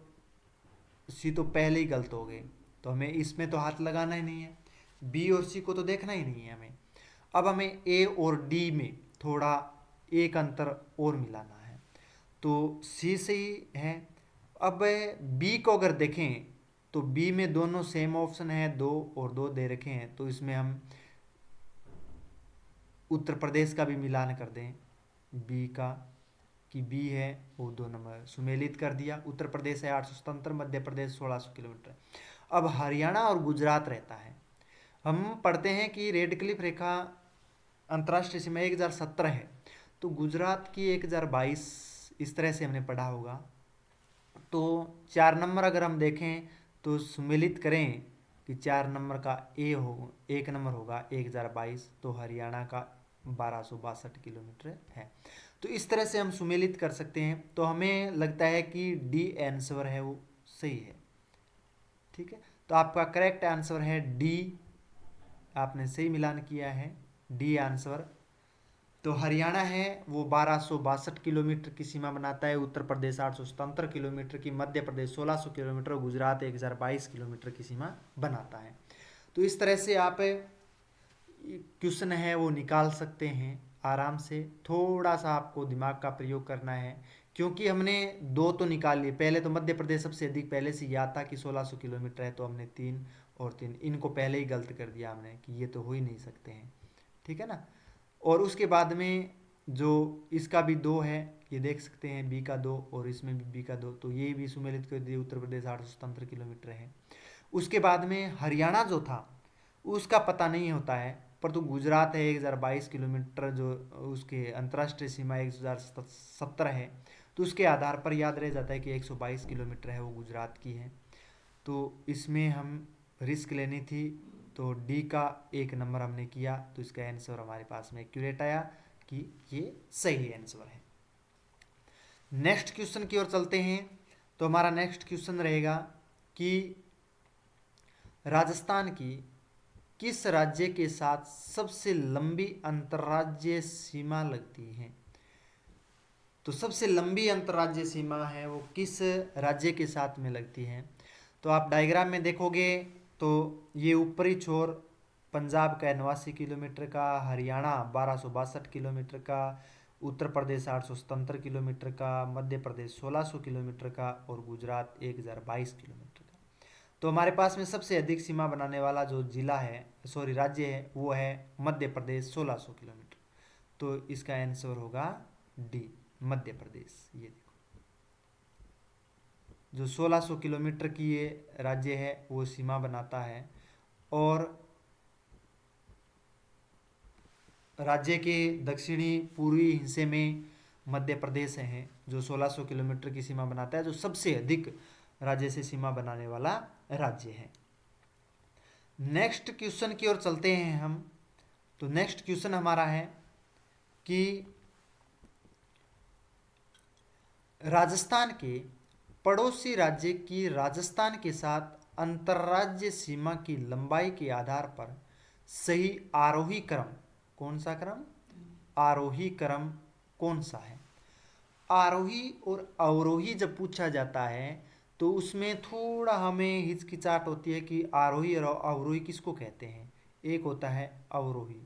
सी तो पहले ही गलत हो गए, तो हमें इसमें तो हाथ लगाना ही नहीं है, बी और सी को तो देखना ही नहीं है हमें। अब हमें ए और डी में थोड़ा एक अंतर और मिलाना है, तो सी से ही है। अब बी को अगर देखें तो बी में दोनों सेम ऑप्शन है, 2 और 2 दे रखे हैं, तो इसमें हम उत्तर प्रदेश का भी मिलान कर दें बी का, कि बी है वो 2 नंबर सुमेलित कर दिया। उत्तर प्रदेश है 877, मध्य प्रदेश 1600 किलोमीटर। अब हरियाणा और गुजरात रहता है। हम पढ़ते हैं कि रेड क्लिफ रेखा अंतर्राष्ट्रीय सीमा 1017 है, तो गुजरात की 1022 इस तरह से हमने पढ़ा होगा। तो 4 नंबर अगर हम देखें तो सुमेलित करें कि 4 नंबर का ए हो 1 नंबर होगा 1022, तो हरियाणा का 1262 किलोमीटर है। तो इस तरह से हम सुमेलित कर सकते हैं। तो हमें लगता है कि डी आंसर है वो सही है। ठीक है, तो आपका करेक्ट आंसर है डी, आपने सही मिलान किया है, डी आंसर। तो हरियाणा है वो 1262 किलोमीटर की सीमा बनाता है, उत्तर प्रदेश 877 किलोमीटर की, मध्य प्रदेश 1600 किलोमीटर और गुजरात 1022 किलोमीटर की सीमा बनाता है। तो इस तरह से आप क्वेश्चन है वो निकाल सकते हैं आराम से। थोड़ा सा आपको दिमाग का प्रयोग करना है, क्योंकि हमने 2 तो निकाल लिए। पहले तो मध्य प्रदेश सबसे अधिक पहले से याद था कि 1600 किलोमीटर है, तो हमने 3 और 3 इनको पहले ही गलत कर दिया हमने कि ये तो हो ही नहीं सकते हैं। ठीक है ना। और उसके बाद में जो इसका भी 2 है, ये देख सकते हैं बी का 2 और इसमें भी बी का 2, तो ये भी सुमेलित कर दिए, उत्तर प्रदेश 877 किलोमीटर है। उसके बाद में हरियाणा जो था उसका पता नहीं होता है, पर तो गुजरात है 1022 किलोमीटर जो उसके अंतर्राष्ट्रीय सीमा 1017 है, तो उसके आधार पर याद रह जाता है कि 122 किलोमीटर है वो गुजरात की है। तो इसमें हम रिस्क लेनी थी, तो डी का 1 नंबर हमने किया, तो इसका आंसर हमारे पास में एक्यूरेट आया कि ये सही आंसर है। नेक्स्ट क्वेश्चन की ओर चलते हैं। तो हमारा नेक्स्ट क्वेश्चन रहेगा कि राजस्थान की किस राज्य के साथ सबसे लंबी अंतर्राज्यीय सीमा लगती है। तो सबसे लंबी अंतर्राज्यीय सीमा है वो किस राज्य के साथ में लगती है। तो आप डायग्राम में देखोगे तो ये ऊपरी छोर पंजाब का 89 किलोमीटर का, हरियाणा 1262 किलोमीटर का, उत्तर प्रदेश 877 किलोमीटर का, मध्य प्रदेश 1600 किलोमीटर का और गुजरात 1022 किलोमीटर का। तो हमारे पास में सबसे अधिक सीमा बनाने वाला जो जिला है राज्य है वो है मध्य प्रदेश 1600 किलोमीटर। तो इसका आंसर होगा डी, मध्य प्रदेश। ये देखो जो 1600 किलोमीटर की ये राज्य है वो सीमा बनाता है, और राज्य के दक्षिणी पूर्वी हिस्से में मध्य प्रदेश है जो 1600 किलोमीटर की सीमा बनाता है, जो सबसे अधिक राज्य से सीमा बनाने वाला राज्य है। नेक्स्ट क्वेश्चन की ओर चलते हैं हम। तो नेक्स्ट क्वेश्चन हमारा है कि राजस्थान के पड़ोसी राज्य की राजस्थान के साथ अंतर्राज्य सीमा की लंबाई के आधार पर सही आरोही क्रम कौन सा क्रम, आरोही क्रम कौन सा है। आरोही और अवरोही जब पूछा जाता है तो उसमें थोड़ा हमें हिचकिचाहट होती है कि आरोही और अवरोही किसको कहते हैं। एक होता है अवरोही,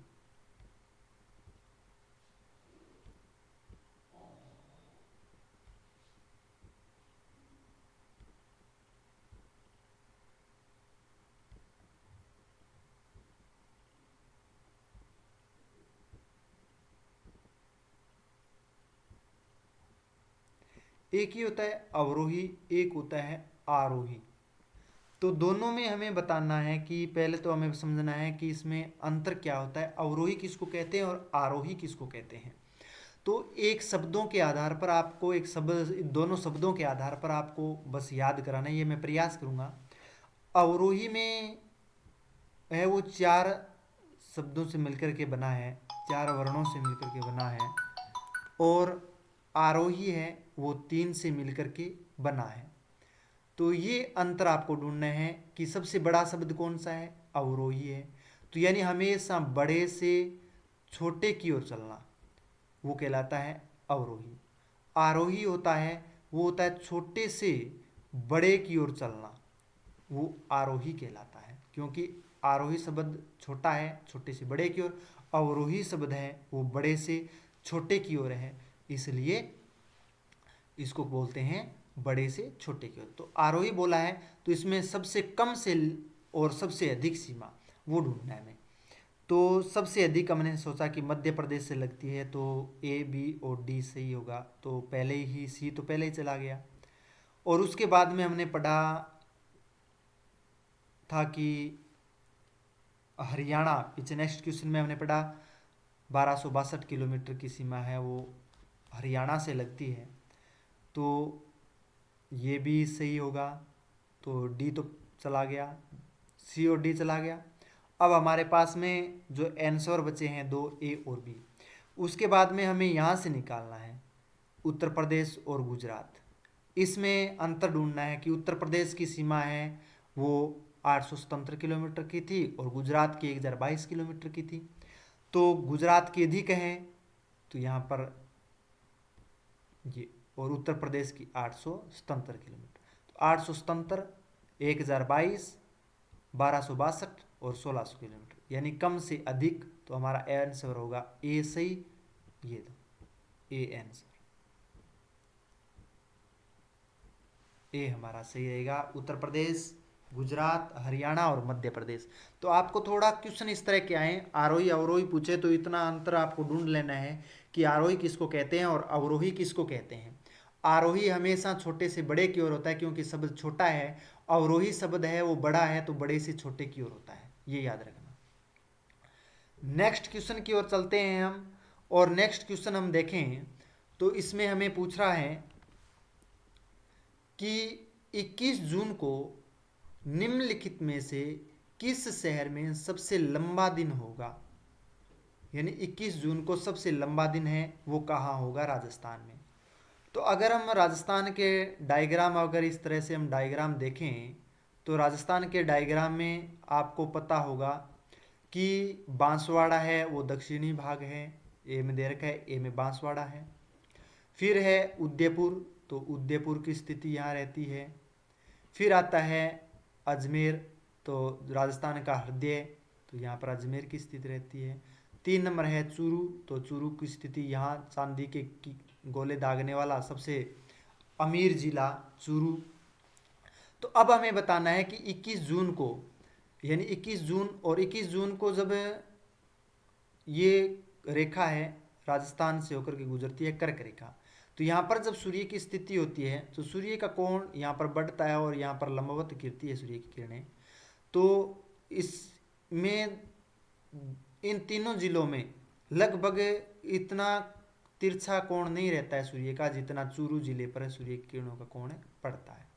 एक ही होता है अवरोही, एक होता है आरोही। तो दोनों में हमें बताना है कि पहले तो हमें समझना है कि इसमें अंतर क्या होता है, अवरोही किसको कहते हैं और आरोही किसको कहते हैं। तो एक शब्दों के आधार पर आपको एक शब्द, दोनों शब्दों के आधार पर आपको बस याद कराना है, ये मैं प्रयास करूंगा। अवरोही में है वो चार शब्दों से मिलकर के बना है, चार वर्णों से मिलकर के बना है। और आरोही है वो तीन से मिलकर के बना है। तो ये अंतर आपको ढूंढना है कि सबसे बड़ा शब्द कौन सा है, अवरोही है। तो यानी हमेशा बड़े से छोटे की ओर चलना, वो कहलाता है अवरोही। आरोही होता है वो होता है छोटे से बड़े की ओर चलना, वो आरोही कहलाता है। क्योंकि आरोही शब्द छोटा है, छोटे से बड़े की ओर, अवरोही शब्द है वो बड़े से छोटे की ओर है, इसलिए इसको बोलते हैं बड़े से छोटे की ओर। तो आरोही बोला है तो इसमें सबसे कम से और सबसे अधिक सीमा वो ढूंढना है हमें। तो सबसे अधिक हमने सोचा कि मध्य प्रदेश से लगती है, तो ए बी और डी सही होगा। तो पहले ही सी तो पहले ही चला गया। और उसके बाद में हमने पढ़ा था कि हरियाणा, पीछे नेक्स्ट क्वेश्चन में हमने पढ़ा 1262 किलोमीटर की सीमा है वो हरियाणा से लगती है। तो ये भी सही होगा। तो डी तो चला गया, सी और डी चला गया। अब हमारे पास में जो आंसर बचे हैं दो, ए और बी। उसके बाद में हमें यहाँ से निकालना है उत्तर प्रदेश और गुजरात। इसमें अंतर ढूंढना है कि उत्तर प्रदेश की सीमा है वो 877 किलोमीटर की थी और गुजरात की 1022 किलोमीटर की थी। तो गुजरात की अधिक है तो यहाँ पर ये, और उत्तर प्रदेश की 877 किलोमीटर। तो 877, 1022, 1262 और 1600 किलोमीटर, यानी कम से अधिक। तो हमारा आंसर होगा ए सही, ये दो ए आंसर, ए हमारा सही रहेगा। उत्तर प्रदेश, गुजरात, हरियाणा और मध्य प्रदेश। तो आपको थोड़ा क्वेश्चन इस तरह के आए, आरोही अवरोही पूछे तो इतना अंतर आपको ढूंढ लेना है कि आरोही किसको कहते हैं और अवरोही किसको कहते हैं। आरोही हमेशा छोटे से बड़े की ओर होता है क्योंकि शब्द छोटा है। अवरोही शब्द है वो बड़ा है तो बड़े से छोटे की ओर होता है, ये याद रखना। नेक्स्ट क्वेश्चन की ओर चलते हैं हम। और नेक्स्ट क्वेश्चन हम देखें तो इसमें हमें पूछ रहा है कि 21 जून को निम्नलिखित में से किस शहर में सबसे लंबा दिन होगा। यानी 21 जून को सबसे लंबा दिन है वो कहाँ होगा, राजस्थान में। तो अगर हम राजस्थान के डायग्राम, अगर इस तरह से हम डायग्राम देखें तो राजस्थान के डायग्राम में आपको पता होगा कि बांसवाड़ा है वो दक्षिणी भाग है, ए में दे रखा है, ए में बांसवाड़ा है। फिर है उदयपुर, तो उदयपुर की स्थिति यहाँ रहती है। फिर आता है अजमेर, तो राजस्थान का हृदय, तो यहाँ पर अजमेर की स्थिति रहती है। 3 नंबर है चूरू, तो चूरू की स्थिति यहाँ चांदी के गोले दागने वाला सबसे अमीर जिला चूरू। तो अब हमें बताना है कि 21 जून को, यानी 21 जून और 21 जून को जब ये रेखा है राजस्थान से होकर के गुजरती है, कर्क रेखा, तो यहाँ पर जब सूर्य की स्थिति होती है तो सूर्य का कोण यहाँ पर बढ़ता है और यहाँ पर लंबवत गिरती है सूर्य की किरणें। तो इसमें इन तीनों जिलों में लगभग इतना तिरछा कोण नहीं रहता है सूर्य का जितना चूरू जिले पर सूर्य की किरणों का कोण पड़ता है।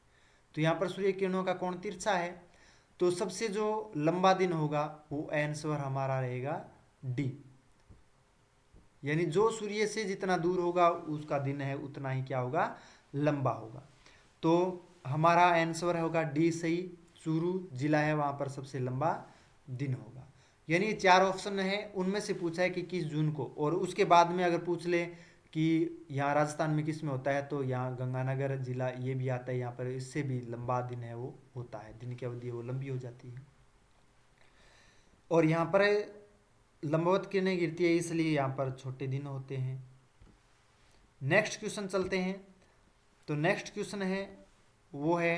तो यहाँ पर सूर्य किरणों का कोण तिरछा है। तो सबसे जो लंबा दिन होगा वो आंसर हमारा रहेगा डी, यानी जो सूर्य से जितना दूर होगा उसका दिन है उतना ही क्या होगा, लंबा होगा। तो हमारा आंसर होगा डी सही, चूरू जिला है वहाँ पर सबसे लंबा दिन होगा। यानी 4 ऑप्शन है उनमें से पूछा है कि किस जून को, और उसके बाद में अगर पूछ ले कि यहाँ राजस्थान में किस में होता है, तो यहाँ गंगानगर जिला ये भी आता है यहाँ पर, इससे भी लंबा दिन है वो होता है, दिन की अवधि वो लंबी हो जाती है। और यहाँ पर लंबवत किरणें गिरती है, इसलिए यहाँ पर छोटे दिन होते हैं। नेक्स्ट क्वेश्चन चलते हैं। तो नेक्स्ट क्वेश्चन है वो है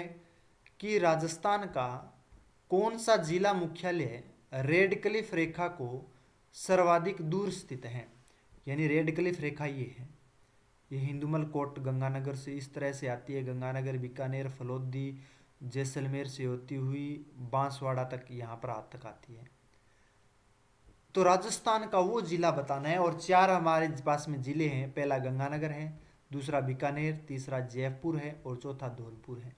कि राजस्थान का कौन सा जिला मुख्यालय रेड क्लिफ रेखा को सर्वाधिक दूर स्थित है। यानी रेड क्लिफ रेखा ये है, ये हिंदुमल कोट गंगानगर से इस तरह से आती है, गंगानगर बीकानेर फलोदी जैसलमेर से होती हुई बांसवाड़ा तक यहाँ पर हाथ तक आती है। तो राजस्थान का वो जिला बताना है, और 4 हमारे पास में जिले हैं। पहला गंगानगर है, दूसरा बीकानेर, तीसरा जयपुर है और चौथा धौलपुर है।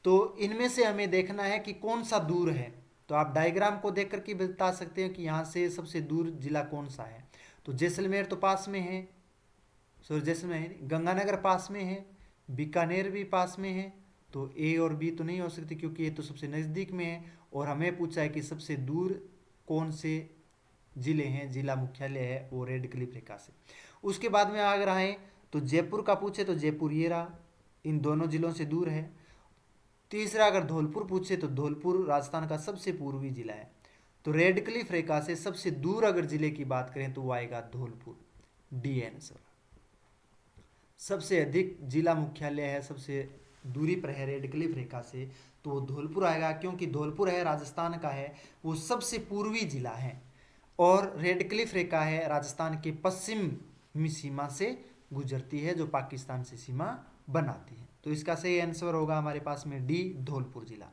तो इनमें से हमें देखना है कि कौन सा दूर है। तो आप डायग्राम को देख करके बता सकते हैं कि यहाँ से सबसे दूर जिला कौन सा है। तो जैसलमेर तो पास में है, सॉरी जैसलमेर गंगानगर पास में है, बीकानेर भी पास में है, तो ए और बी तो नहीं हो सकती क्योंकि ये तो सबसे नज़दीक में है। और हमें पूछा है कि सबसे दूर कौन से जिले हैं, जिला मुख्यालय है वो रेड क्लिफ रेखा से। उसके बाद में अगर आए तो जयपुर का पूछे तो जयपुर ये रहा, इन दोनों जिलों से दूर है। तीसरा अगर धौलपुर पूछे तो धौलपुर राजस्थान का सबसे पूर्वी जिला है। तो रेड क्लिफ रेखा से सबसे दूर अगर जिले की बात करें तो वो आएगा धौलपुर, डी आंसर। सबसे अधिक जिला मुख्यालय है, सबसे दूरी पर है रेड क्लिफ रेखा से, तो वो धौलपुर आएगा, क्योंकि धौलपुर है राजस्थान का है, वो सबसे पूर्वी जिला है। और रेड क्लिफ रेखा है राजस्थान के पश्चिमी सीमा से गुजरती है, जो पाकिस्तान से सीमा बनाती है। तो इसका सही आंसर होगा हमारे पास में डी, धौलपुर जिला।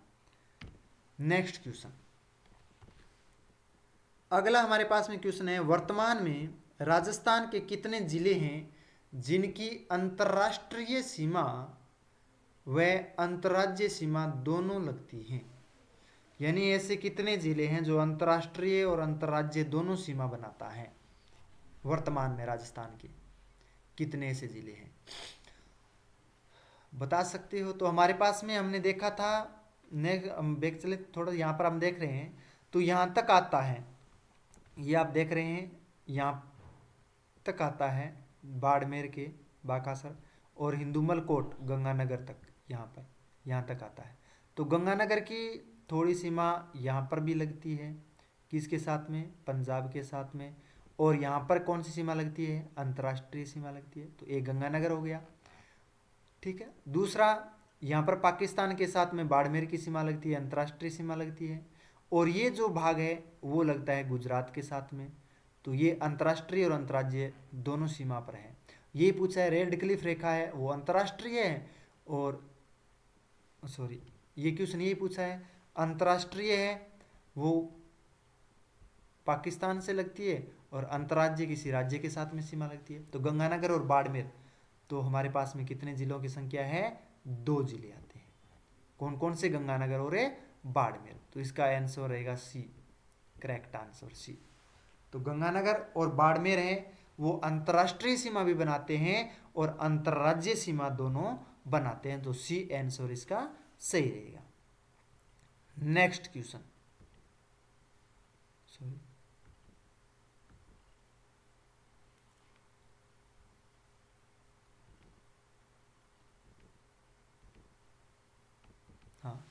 नेक्स्ट क्वेश्चन, अगला हमारे पास में क्वेश्चन है, वर्तमान में राजस्थान के कितने जिले हैं जिनकी अंतर्राष्ट्रीय सीमा व अंतर्राज्यीय सीमा दोनों लगती हैं। यानी ऐसे कितने जिले हैं जो अंतर्राष्ट्रीय और अंतर्राज्यीय दोनों सीमा बनाता है। वर्तमान में राजस्थान के कितने ऐसे जिले हैं बता सकते हो। तो हमारे पास में हमने देखा था, बैक चले थोड़ा, यहाँ पर हम देख रहे हैं तो यहाँ तक आता है, ये आप देख रहे हैं यहाँ तक आता है बाड़मेर के बाकासर, और हिंदुमल कोट गंगानगर तक यहाँ पर यहाँ तक आता है। तो गंगानगर की थोड़ी सीमा यहाँ पर भी लगती है, किसके साथ में, पंजाब के साथ में। और यहाँ पर कौन सी सीमा लगती है, अंतर्राष्ट्रीय सीमा लगती है, तो एक गंगानगर हो गया, ठीक है। दूसरा यहाँ पर पाकिस्तान के साथ में बाड़मेर की सीमा लगती है, अंतर्राष्ट्रीय सीमा लगती है। और ये जो भाग है वो लगता है गुजरात के साथ में, तो ये अंतर्राष्ट्रीय और अंतर्राज्यीय दोनों सीमा पर है। ये पूछा है रेड क्लिफ रेखा है वो अंतर्राष्ट्रीय है, और सॉरी ये क्वेश्चन यही पूछा है अंतर्राष्ट्रीय है वो पाकिस्तान से लगती है, और अंतर्राज्य किसी राज्य के साथ में सीमा लगती है। तो गंगानगर और बाड़मेर, तो हमारे पास में कितने जिलों की संख्या है, 2 जिले आते हैं। कौन कौन से, गंगानगर और बाड़मेर। तो इसका आंसर रहेगा सी, करेक्ट आंसर सी। तो गंगानगर और बाड़मेर है वो अंतर्राष्ट्रीय सीमा भी बनाते हैं और अंतर्राज्यीय सीमा दोनों बनाते हैं, तो सी आंसर इसका सही रहेगा। नेक्स्ट क्वेश्चन, सॉरी हाँ,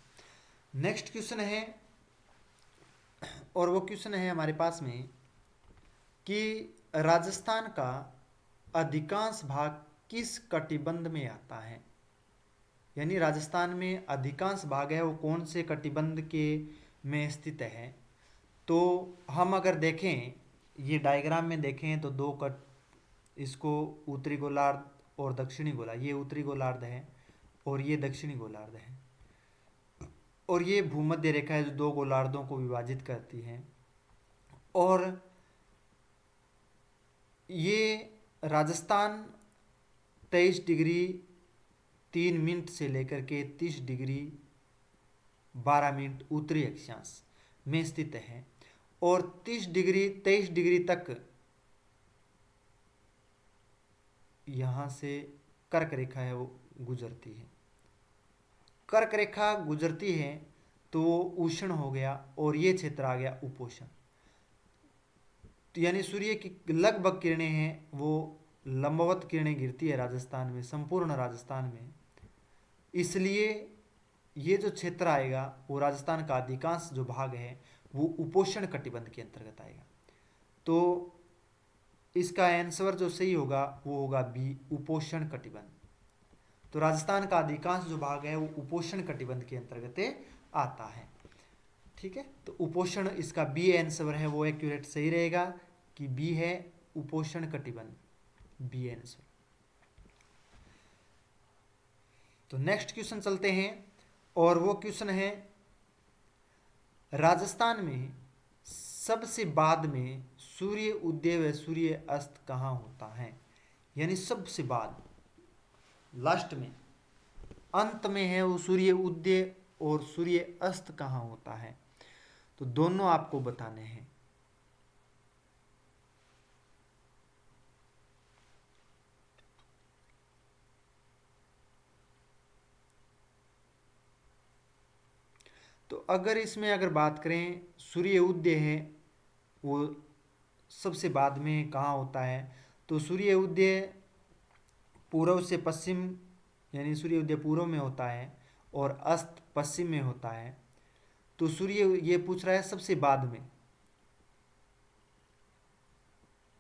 नेक्स्ट क्वेश्चन है, और वो क्वेश्चन है हमारे पास में कि राजस्थान का अधिकांश भाग किस कटिबंध में आता है। यानी राजस्थान में अधिकांश भाग है वो कौन से कटिबंध के में स्थित है। तो हम अगर देखें, ये डायग्राम में देखें तो 2 कट, इसको उत्तरी गोलार्ध और दक्षिणी गोलार्ध, ये उत्तरी गोलार्ध है और ये दक्षिणी गोलार्ध है, और ये भूमध्य रेखा है जो 2 गोलार्धों को विभाजित करती है। और ये राजस्थान 23 डिग्री 3 मिनट से लेकर के 30 डिग्री 12 मिनट उत्तरी अक्षांश में स्थित है, और 23 डिग्री तक यहाँ से कर्क रेखा है वो गुजरती है। कर्क रेखा गुजरती है तो वो उष्ण हो गया, और ये क्षेत्र आ गया उपोष्ण। तो यानी सूर्य की लगभग किरणें हैं वो लंबवत किरणें गिरती है राजस्थान में, संपूर्ण राजस्थान में, इसलिए ये जो क्षेत्र आएगा वो राजस्थान का अधिकांश जो भाग है वो उपोष्ण कटिबंध के अंतर्गत आएगा। तो इसका आंसर जो सही होगा वो होगा बी, उपोष्ण कटिबंध। तो राजस्थान का अधिकांश जो भाग है वो उपोष्ण कटिबंध के अंतर्गत आता है। ठीक है, तो उपोष्ण इसका बी आंसर है वो एक्यूरेट सही रहेगा कि बी है उपोष्ण कटिबंध, बी आंसर। तो नेक्स्ट क्वेश्चन चलते हैं और वो क्वेश्चन है राजस्थान में सबसे बाद में सूर्य उदय व सूर्य अस्त कहाँ होता है। यानी सबसे बाद, लास्ट में, अंत में है वो सूर्य उदय और सूर्य अस्त कहाँ होता है। तो दोनों आपको बताने हैं। तो अगर इसमें अगर बात करें सूर्य उदय है वो सबसे बाद में कहाँ होता है, तो सूर्य उदय पूर्व से पश्चिम, यानी सूर्य उदय पूर्व में होता है और अस्त पश्चिम में होता है। तो सूर्य, ये पूछ रहा है सबसे बाद में,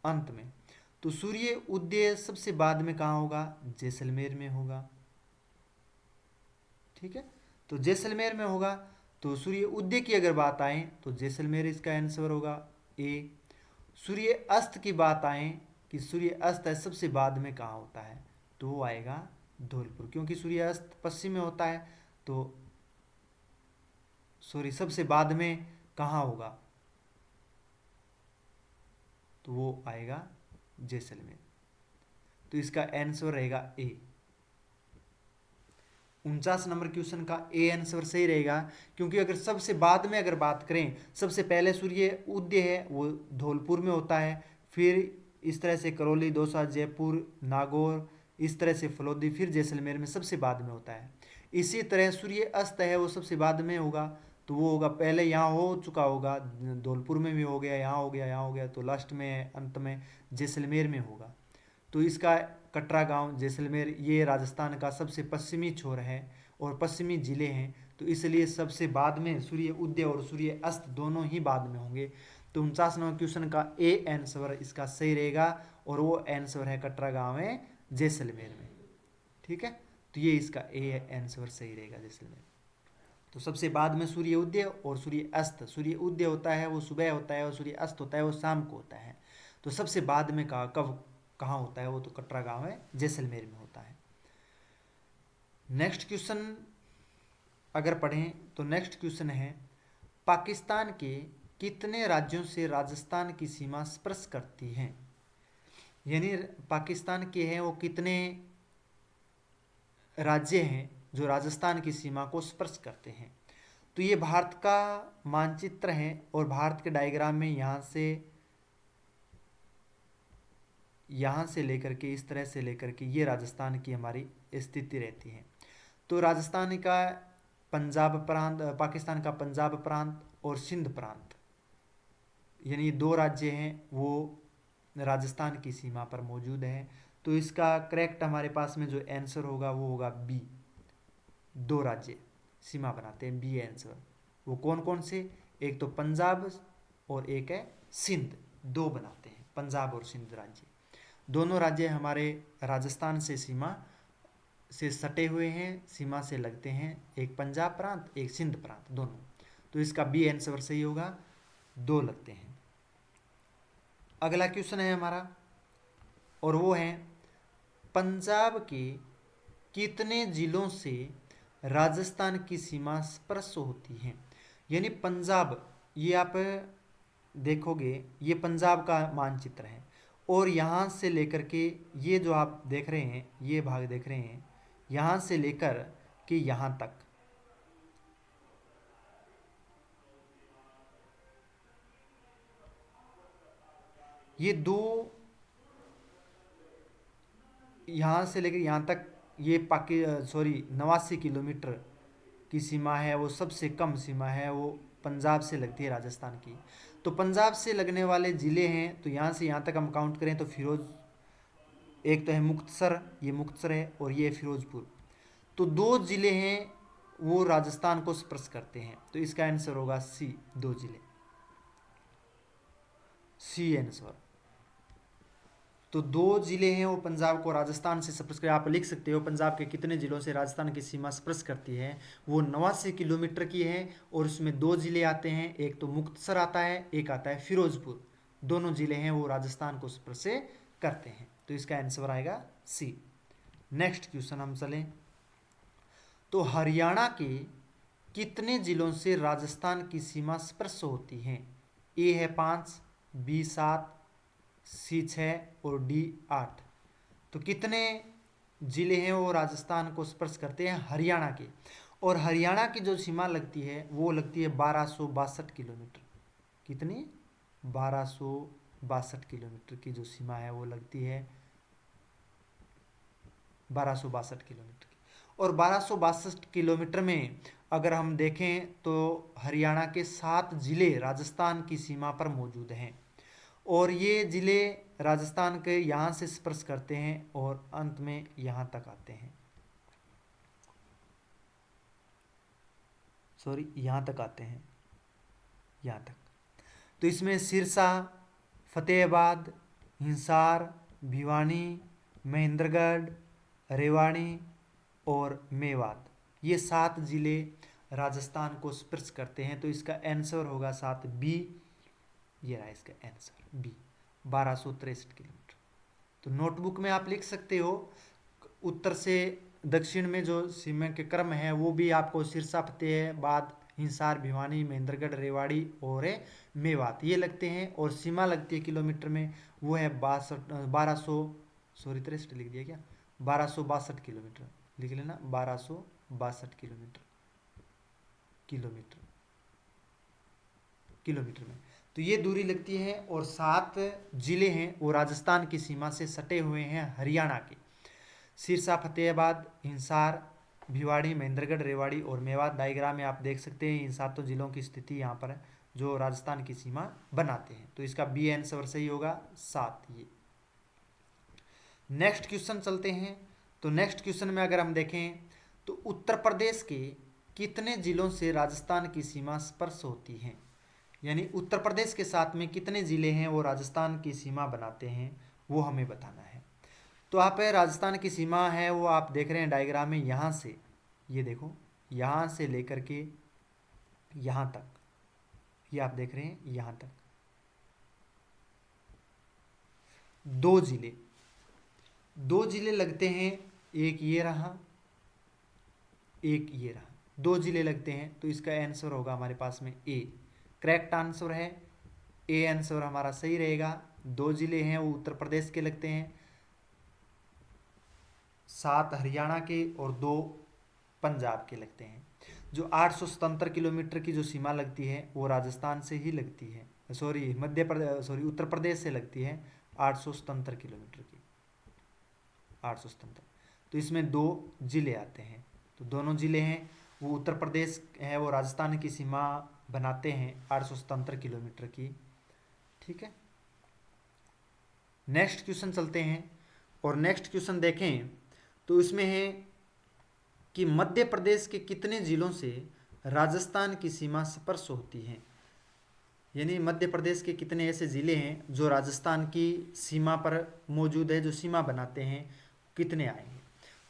अंत में। तो सूर्य उदय सबसे बाद में कहाँ होगा, जैसलमेर में होगा। ठीक है, तो जैसलमेर में होगा। तो सूर्य उदय की अगर बात आए तो जैसलमेर इसका आंसर होगा ए। सूर्य अस्त की बात आए कि सूर्य अस्त है सबसे बाद में कहाँ होता है, तो वो आएगा धौलपुर, क्योंकि सूर्य अस्त पश्चिम में होता है। तो सॉरी, सबसे बाद में कहाँ होगा, तो वो आएगा जैसलमेर। तो इसका आंसर रहेगा ए। 49 नंबर क्वेश्चन का ए आंसर सही रहेगा, क्योंकि अगर सबसे बाद में अगर बात करें, सबसे पहले सूर्य उदय है वो धौलपुर में होता है, फिर इस तरह से करौली, दौसा, जयपुर, नागौर, इस तरह से फलोदी, फिर जैसलमेर में सबसे बाद में होता है। इसी तरह सूर्य अस्त है वो सबसे बाद में होगा, तो वो होगा पहले यहाँ हो चुका होगा, धौलपुर में भी हो गया, यहाँ हो गया, यहाँ हो गया, तो लास्ट में अंत में जैसलमेर में होगा। तो इसका कटरा गांव, जैसलमेर, ये राजस्थान का सबसे पश्चिमी छोर है और पश्चिमी जिले हैं, तो इसलिए सबसे बाद में सूर्य उदय और सूर्य अस्त दोनों ही बाद में होंगे। तो 49 नंबर क्वेश्चन का ए आंसर इसका सही रहेगा और वो आंसर है कटरा गांव है जैसलमेर में। ठीक है, तो ये इसका ए आंसर सही रहेगा, जैसलमेर। तो सबसे बाद में सूर्य उदय और सूर्य अस्त, सूर्य उदय होता है वो सुबह होता है और सूर्य अस्त होता है वो शाम को होता है। तो सबसे बाद में कब कहाँ होता है, वो तो कटरा गांव है जैसलमेर में होता है। नेक्स्ट क्वेश्चन अगर पढ़ें तो नेक्स्ट क्वेश्चन है पाकिस्तान के कितने राज्यों से राजस्थान की सीमा स्पर्श करती है। यानी पाकिस्तान के हैं वो कितने राज्य हैं जो राजस्थान की सीमा को स्पर्श करते हैं। तो ये भारत का मानचित्र है और भारत के डायग्राम में यहाँ से लेकर के इस तरह से लेकर के ये राजस्थान की हमारी स्थिति रहती है। तो राजस्थान का पंजाब प्रांत, पाकिस्तान का पंजाब प्रांत और सिंध प्रांत, यानी दो राज्य हैं वो राजस्थान की सीमा पर मौजूद हैं। तो इसका करेक्ट हमारे पास में जो आंसर होगा वो होगा बी, दो राज्य सीमा बनाते हैं, बी आंसर। वो कौन कौन से, एक तो पंजाब और एक है सिंध, दो बनाते हैं पंजाब और सिंध राज्य। दोनों राज्य हमारे राजस्थान से सीमा से सटे हुए हैं, सीमा से लगते हैं, एक पंजाब प्रांत एक सिंध प्रांत दोनों। तो इसका बी आंसर सही होगा, दो लगते हैं। अगला क्वेश्चन है हमारा और वो है पंजाब के कितने जिलों से राजस्थान की सीमा स्पर्श होती है। यानी पंजाब, ये आप देखोगे ये पंजाब का मानचित्र है और यहाँ से लेकर के ये जो आप देख रहे हैं, ये भाग देख रहे हैं, यहाँ से लेकर के यहाँ तक, ये दो, यहाँ से लेकर यहाँ तक ये 89 किलोमीटर की सीमा है, वो सबसे कम सीमा है, वो पंजाब से लगती है राजस्थान की। तो पंजाब से लगने वाले ज़िले हैं, तो यहाँ से यहाँ तक हम काउंट करें तो फिरोज एक तो है मुक्तसर, ये मुक्तसर है, और ये फिरोजपुर। तो 2 जिले हैं वो राजस्थान को स्पर्श करते हैं, तो इसका आंसर होगा सी, 2 जिले, सी आंसर। तो 2 जिले हैं वो पंजाब को राजस्थान से स्पर्श कर, आप लिख सकते हो पंजाब के कितने जिलों से राजस्थान की सीमा स्पर्श करती है, वो 89 किलोमीटर की है, और उसमें 2 जिले आते हैं, एक तो मुक्तसर आता है, एक आता है फिरोजपुर। दोनों जिले हैं वो राजस्थान को स्पर्श करते हैं, तो इसका आंसर आएगा सी। नेक्स्ट क्वेश्चन हम चलें, तो हरियाणा के कितने जिलों से राजस्थान की सीमा स्पर्श होती है? ए है 5, बी 7, सी 6 और डी 8। तो कितने जिले हैं वो राजस्थान को स्पर्श करते हैं हरियाणा के? और हरियाणा की जो सीमा लगती है वो लगती है 1262 किलोमीटर। कितनी? 1262 किलोमीटर की जो सीमा है वो लगती है 1262 किलोमीटर की। और 1262 किलोमीटर में अगर हम देखें तो हरियाणा के 7 जिले राजस्थान की सीमा पर मौजूद हैं, और ये जिले राजस्थान के यहाँ से स्पर्श करते हैं और अंत में यहाँ तक आते हैं, सॉरी यहाँ तक आते हैं, यहाँ तक। तो इसमें सिरसा, फतेहाबाद, हिसार, भिवानी, महेंद्रगढ़, रेवाड़ी और मेवात, ये 7 जिले राजस्थान को स्पर्श करते हैं, तो इसका आंसर होगा 7, बी। ये रहा इसका आंसर बी, 1263 किलोमीटर। तो नोटबुक में आप लिख सकते हो, उत्तर से दक्षिण में जो सीमा के क्रम है वो भी आपको सिरसा, फतेहाबाद, हिसार, भिवानी, महेंद्रगढ़, रेवाड़ी और मेवात ये लगते हैं, और सीमा लगती है किलोमीटर में, वो है 63 लिख दिया क्या, 1262 किलोमीटर लिख लेना, 1262 किलोमीटर में। तो ये दूरी लगती है, और 7 जिले हैं वो राजस्थान की सीमा से सटे हुए हैं हरियाणा के, सिरसा, फतेहाबाद, हिसार, भिवाड़ी, महेंद्रगढ़, रेवाड़ी और मेवात। डायग्राम में आप देख सकते हैं इन 7 जिलों की स्थिति यहाँ पर है जो राजस्थान की सीमा बनाते हैं, तो इसका बी आंसर सही होगा 7 ये। नेक्स्ट क्वेश्चन चलते हैं, तो नेक्स्ट क्वेश्चन में अगर हम देखें तो उत्तर प्रदेश के कितने जिलों से राजस्थान की सीमा स्पर्श होती है? यानी उत्तर प्रदेश के साथ में कितने जिले हैं वो राजस्थान की सीमा बनाते हैं, वो हमें बताना है। तो यहाँ पे राजस्थान की सीमा है वो आप देख रहे हैं डायग्राम में, यहाँ से, ये देखो, यहाँ से लेकर के यहाँ तक, ये आप देख रहे हैं यहाँ तक 2 जिले लगते हैं, एक ये रहा, एक ये रहा, 2 जिले लगते हैं, तो इसका आंसर होगा हमारे पास में ए, करेक्ट आंसर है ए, आंसर हमारा सही रहेगा। 2 जिले हैं वो उत्तर प्रदेश के लगते हैं, 7 हरियाणा के और 2 पंजाब के लगते हैं। जो 877 किलोमीटर की जो सीमा लगती है वो राजस्थान से ही लगती है, सॉरी मध्य प्रदेश, सॉरी उत्तर प्रदेश से लगती है 877 किलोमीटर की, 877। तो इसमें 2 जिले आते हैं, तो दोनों जिले हैं वो उत्तर प्रदेश है वो राजस्थान की सीमा बनाते हैं 877 किलोमीटर की, ठीक है। नेक्स्ट क्वेश्चन चलते हैं, और नेक्स्ट क्वेश्चन देखें तो इसमें है कि मध्य प्रदेश के कितने जिलों से राजस्थान की सीमा स्पर्श होती है? यानी मध्य प्रदेश के कितने ऐसे जिले हैं जो राजस्थान की सीमा पर मौजूद है, जो सीमा बनाते हैं, कितने आएंगे?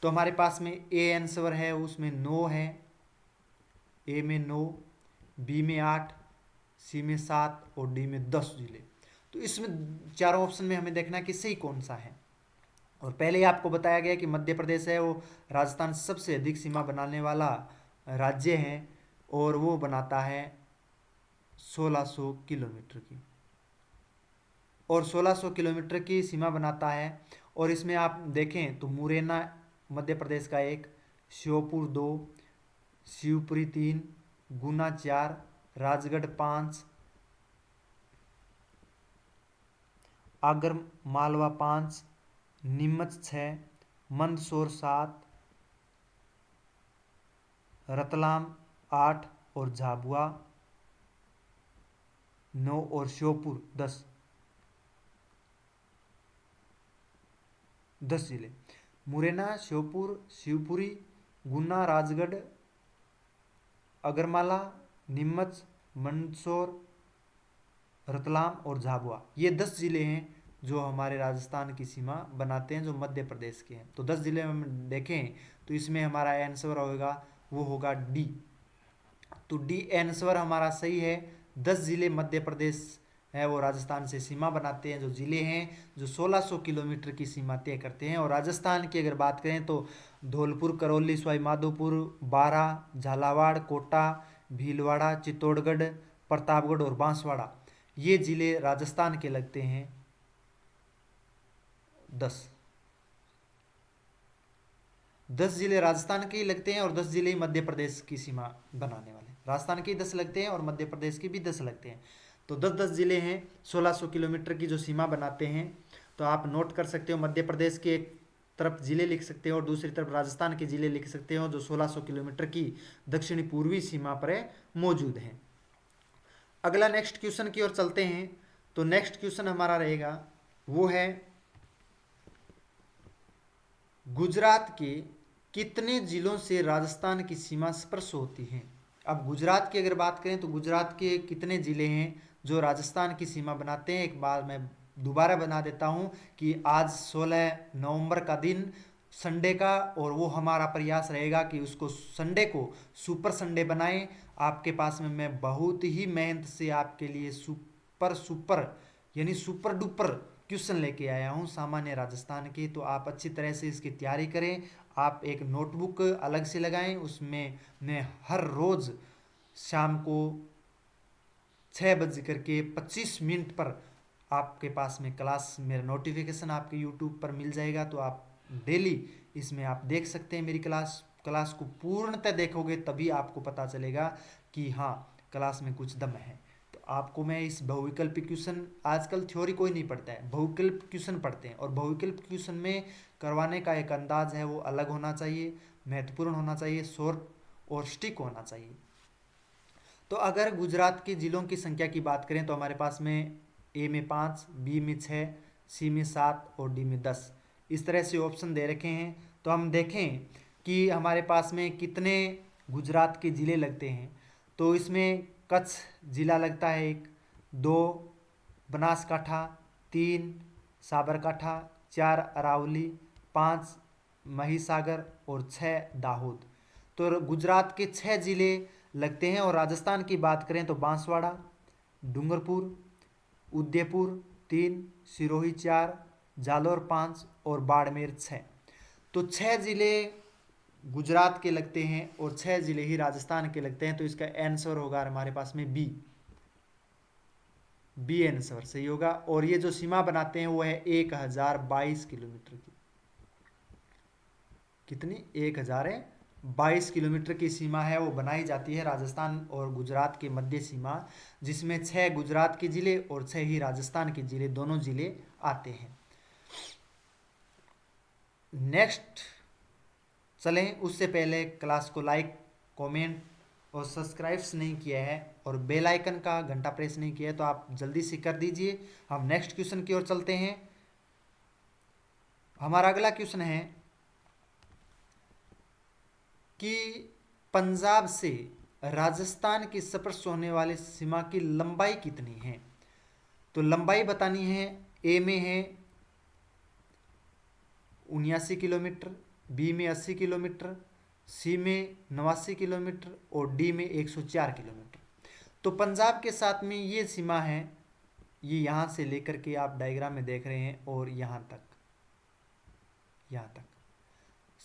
तो हमारे पास में ए आंसर है उसमें 9 है, ए में 9, बी में 8, सी में 7 और डी में 10 जिले। तो इसमें चारों ऑप्शन में हमें देखना है कि सही कौन सा है। और पहले ही आपको बताया गया कि मध्य प्रदेश है वो राजस्थान से सबसे अधिक सीमा बनाने वाला राज्य है, और वो बनाता है 1600 किलोमीटर की, और 1600 किलोमीटर की सीमा बनाता है। और इसमें आप देखें तो मुरैना मध्य प्रदेश का 1, श्योपुर 2, शिवपुरी 3, गुना 4, राजगढ़ 5, आगर मालवा 5, नीमच 6, मंदसौर 7, रतलाम 8 और झाबुआ 9 और श्योपुर 10। 10 जिले, मुरैना, श्योपुर, शिवपुरी, गुना, राजगढ़, अगरमाला, नीमच, मंदसौर, रतलाम और झाबुआ, ये 10 जिले हैं जो हमारे राजस्थान की सीमा बनाते हैं, जो मध्य प्रदेश के हैं। तो 10 जिले हम देखें तो इसमें हमारा आंसर होगा, वो होगा डी। तो डी आंसर हमारा सही है। 10 जिले मध्य प्रदेश है वो राजस्थान से सीमा बनाते हैं, जो जिले हैं जो 1600 किलोमीटर की सीमा तय करते हैं। और राजस्थान की अगर बात करें तो धौलपुर, करौली, सवाई माधोपुर, बारां, झालावाड़, कोटा, भीलवाड़ा, चित्तौड़गढ़, प्रतापगढ़ और बांसवाड़ा, ये जिले राजस्थान के लगते हैं 10। 10 जिले राजस्थान के ही लगते हैं और 10 जिले ही मध्य प्रदेश की सीमा बनाने वाले। राजस्थान के ही 10 लगते हैं और मध्य प्रदेश के भी 10 लगते हैं। तो 10-10 जिले हैं, 1600 किलोमीटर की जो सीमा बनाते हैं। तो आप नोट कर सकते हो, मध्य प्रदेश के एक तरफ जिले लिख सकते हो और दूसरी तरफ राजस्थान के जिले लिख सकते हो, जो 1600 किलोमीटर की दक्षिणी पूर्वी सीमा पर मौजूद हैं। अगला नेक्स्ट क्वेश्चन की ओर चलते हैं। तो नेक्स्ट क्वेश्चन हमारा रहेगा, वो है गुजरात के कितने जिलों से राजस्थान की सीमा स्पर्श होती है। अब गुजरात की अगर बात करें तो गुजरात के कितने जिले हैं जो राजस्थान की सीमा बनाते हैं। एक बार मैं दोबारा बना देता हूं कि आज 16 नवंबर का दिन संडे का, और वो हमारा प्रयास रहेगा कि उसको संडे को सुपर संडे बनाएं। आपके पास में मैं बहुत ही मेहनत से आपके लिए सुपर सुपर यानी सुपर डुपर क्वेश्चन लेके आया हूँ सामान्य राजस्थान के। तो आप अच्छी तरह से इसकी तैयारी करें। आप एक नोटबुक अलग से लगाएं, उसमें मैं हर रोज़ शाम को 6:25 पर आपके पास में क्लास, मेरा नोटिफिकेशन आपके यूट्यूब पर मिल जाएगा। तो आप डेली इसमें आप देख सकते हैं मेरी क्लास को पूर्णतः देखोगे तभी आपको पता चलेगा कि हाँ क्लास में कुछ दम है। तो आपको मैं इस बहुविकल्पी क्वेश्चन, आजकल थ्योरी कोई नहीं पढ़ता है, बहुविकल्प क्वेश्चन पढ़ते हैं, और बहुविकल्प क्वेश्चन में करवाने का एक अंदाज है वो अलग होना चाहिए, महत्वपूर्ण होना चाहिए, शॉर्ट और स्टिक होना चाहिए। तो अगर गुजरात के जिलों की संख्या की बात करें तो हमारे पास में ए में 5, बी में 6, सी में 7 और डी में 10, इस तरह से ऑप्शन दे रखे हैं। तो हम देखें कि हमारे पास में कितने गुजरात के ज़िले लगते हैं। तो इसमें कच्छ ज़िला लगता है 1, 2 बनासकाठा, 3 साबरकाठा, 4 अरावली, 5 महिसागर और 6 दाहोद। तो गुजरात के 6 ज़िले लगते हैं। और राजस्थान की बात करें तो बांसवाड़ा, डूंगरपुर, उदयपुर 3, सिरोही 4, जालौर 5 और बाड़मेर 6। तो 6 ज़िले गुजरात के लगते हैं और 6 ज़िले ही राजस्थान के लगते हैं। तो इसका आंसर होगा हमारे पास में बी आंसर सही होगा। और ये जो सीमा बनाते हैं वो है 1022 किलोमीटर की। कितनी? 1022 किलोमीटर की सीमा है वो बनाई जाती है राजस्थान और गुजरात के मध्य सीमा, जिसमें 6 गुजरात के जिले और 6 ही राजस्थान के जिले, दोनों जिले आते हैं। नेक्स्ट चलें, उससे पहले क्लास को लाइक, कमेंट और सब्सक्राइब्स नहीं किया है और बेल आइकन का घंटा प्रेस नहीं किया है तो आप जल्दी से कर दीजिए। हम नेक्स्ट क्वेश्चन की ओर चलते हैं। हमारा अगला क्वेश्चन है कि पंजाब से राजस्थान की स्पर्श होने वाली सीमा की लंबाई कितनी है। तो लंबाई बतानी है। ए में है 79 किलोमीटर, बी में 80 किलोमीटर, सी में 89 किलोमीटर और डी में 104 किलोमीटर। तो पंजाब के साथ में ये सीमा है, ये यहाँ से लेकर के आप डायग्राम में देख रहे हैं और यहाँ तक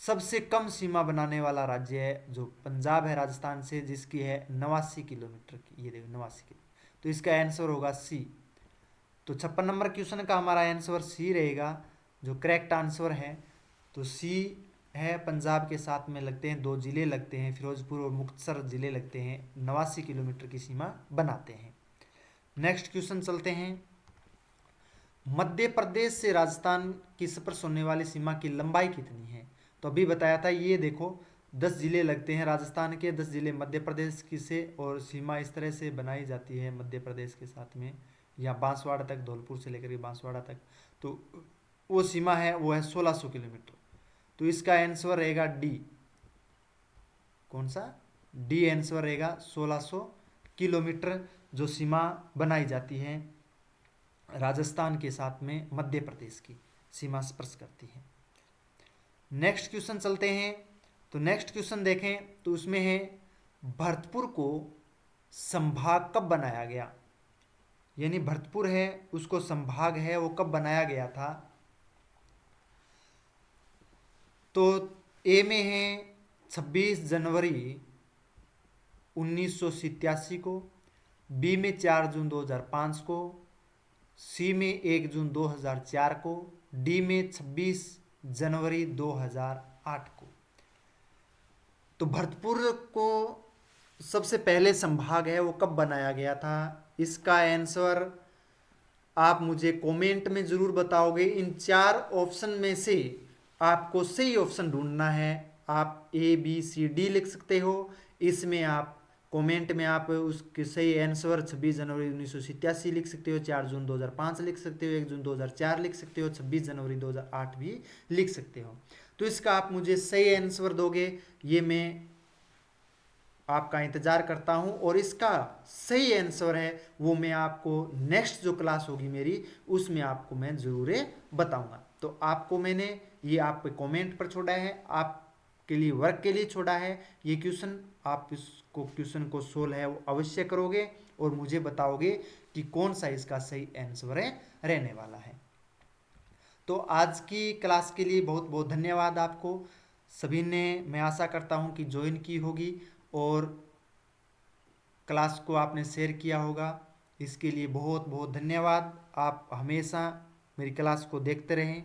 सबसे कम सीमा बनाने वाला राज्य है जो पंजाब है राजस्थान से, जिसकी है 89 किलोमीटर की। ये देखो 89 किलोमीटर। तो इसका आंसर होगा सी। तो 56 नंबर क्वेश्चन का हमारा आंसर सी रहेगा, जो करेक्ट आंसर है। तो सी है, पंजाब के साथ में लगते हैं 2 जिले लगते हैं, फिरोजपुर और मुक्तसर जिले लगते हैं, 89 किलोमीटर की सीमा बनाते हैं। नेक्स्ट क्वेश्चन चलते हैं। मध्य प्रदेश से राजस्थान की स्पर्श होने वाली सीमा की लंबाई कितनी है। तो अभी बताया था, ये देखो 10 जिले लगते हैं राजस्थान के, 10 जिले मध्य प्रदेश की से, और सीमा इस तरह से बनाई जाती है मध्य प्रदेश के साथ में, या बांसवाड़ा तक, धौलपुर से लेकर के बांसवाड़ा तक। तो वो सीमा है वो है 1600 किलोमीटर। तो इसका आंसर रहेगा डी। कौन सा? डी आंसर रहेगा 1600 किलोमीटर जो सीमा बनाई जाती है राजस्थान के साथ में मध्य प्रदेश की सीमा स्पर्श करती है। नेक्स्ट क्वेश्चन चलते हैं। तो नेक्स्ट क्वेश्चन देखें तो उसमें है भरतपुर को संभाग कब बनाया गया, यानी भरतपुर है उसको संभाग है वो कब बनाया गया था। तो ए में है 26 जनवरी 1987 को, बी में 4 जून 2005 को, सी में 1 जून 2004 को, डी में 26 जनवरी 2008 को। तो भरतपुर को सबसे पहले संभाग है वो कब बनाया गया था, इसका आंसर आप मुझे कमेंट में ज़रूर बताओगे। इन 4 ऑप्शन में से आपको सही ऑप्शन ढूंढना है। आप ए बी सी डी लिख सकते हो, इसमें आप कमेंट में आप उसके सही आंसर 26 जनवरी 1987 लिख सकते हो, 4 जून 2005 लिख सकते हो, 1 जून 2004 लिख सकते हो, 26 जनवरी 2008 भी लिख सकते हो। तो इसका आप मुझे सही आंसर दोगे, ये मैं आपका इंतज़ार करता हूं। और इसका सही आंसर है वो मैं आपको नेक्स्ट जो क्लास होगी मेरी उसमें आपको मैं ज़रूर बताऊंगा। तो आपको मैंने ये आप कमेंट पर छोड़ा है, आपके लिए वर्क के लिए छोड़ा है ये क्वेश्चन। आप इसको क्वेश्चन को सोल्व है वो अवश्य करोगे और मुझे बताओगे कि कौन सा इसका सही आंसर रहने वाला है। तो आज की क्लास के लिए बहुत बहुत धन्यवाद आपको सभी ने। मैं आशा करता हूँ कि ज्वाइन की होगी और क्लास को आपने शेयर किया होगा, इसके लिए बहुत बहुत धन्यवाद। आप हमेशा मेरी क्लास को देखते रहें।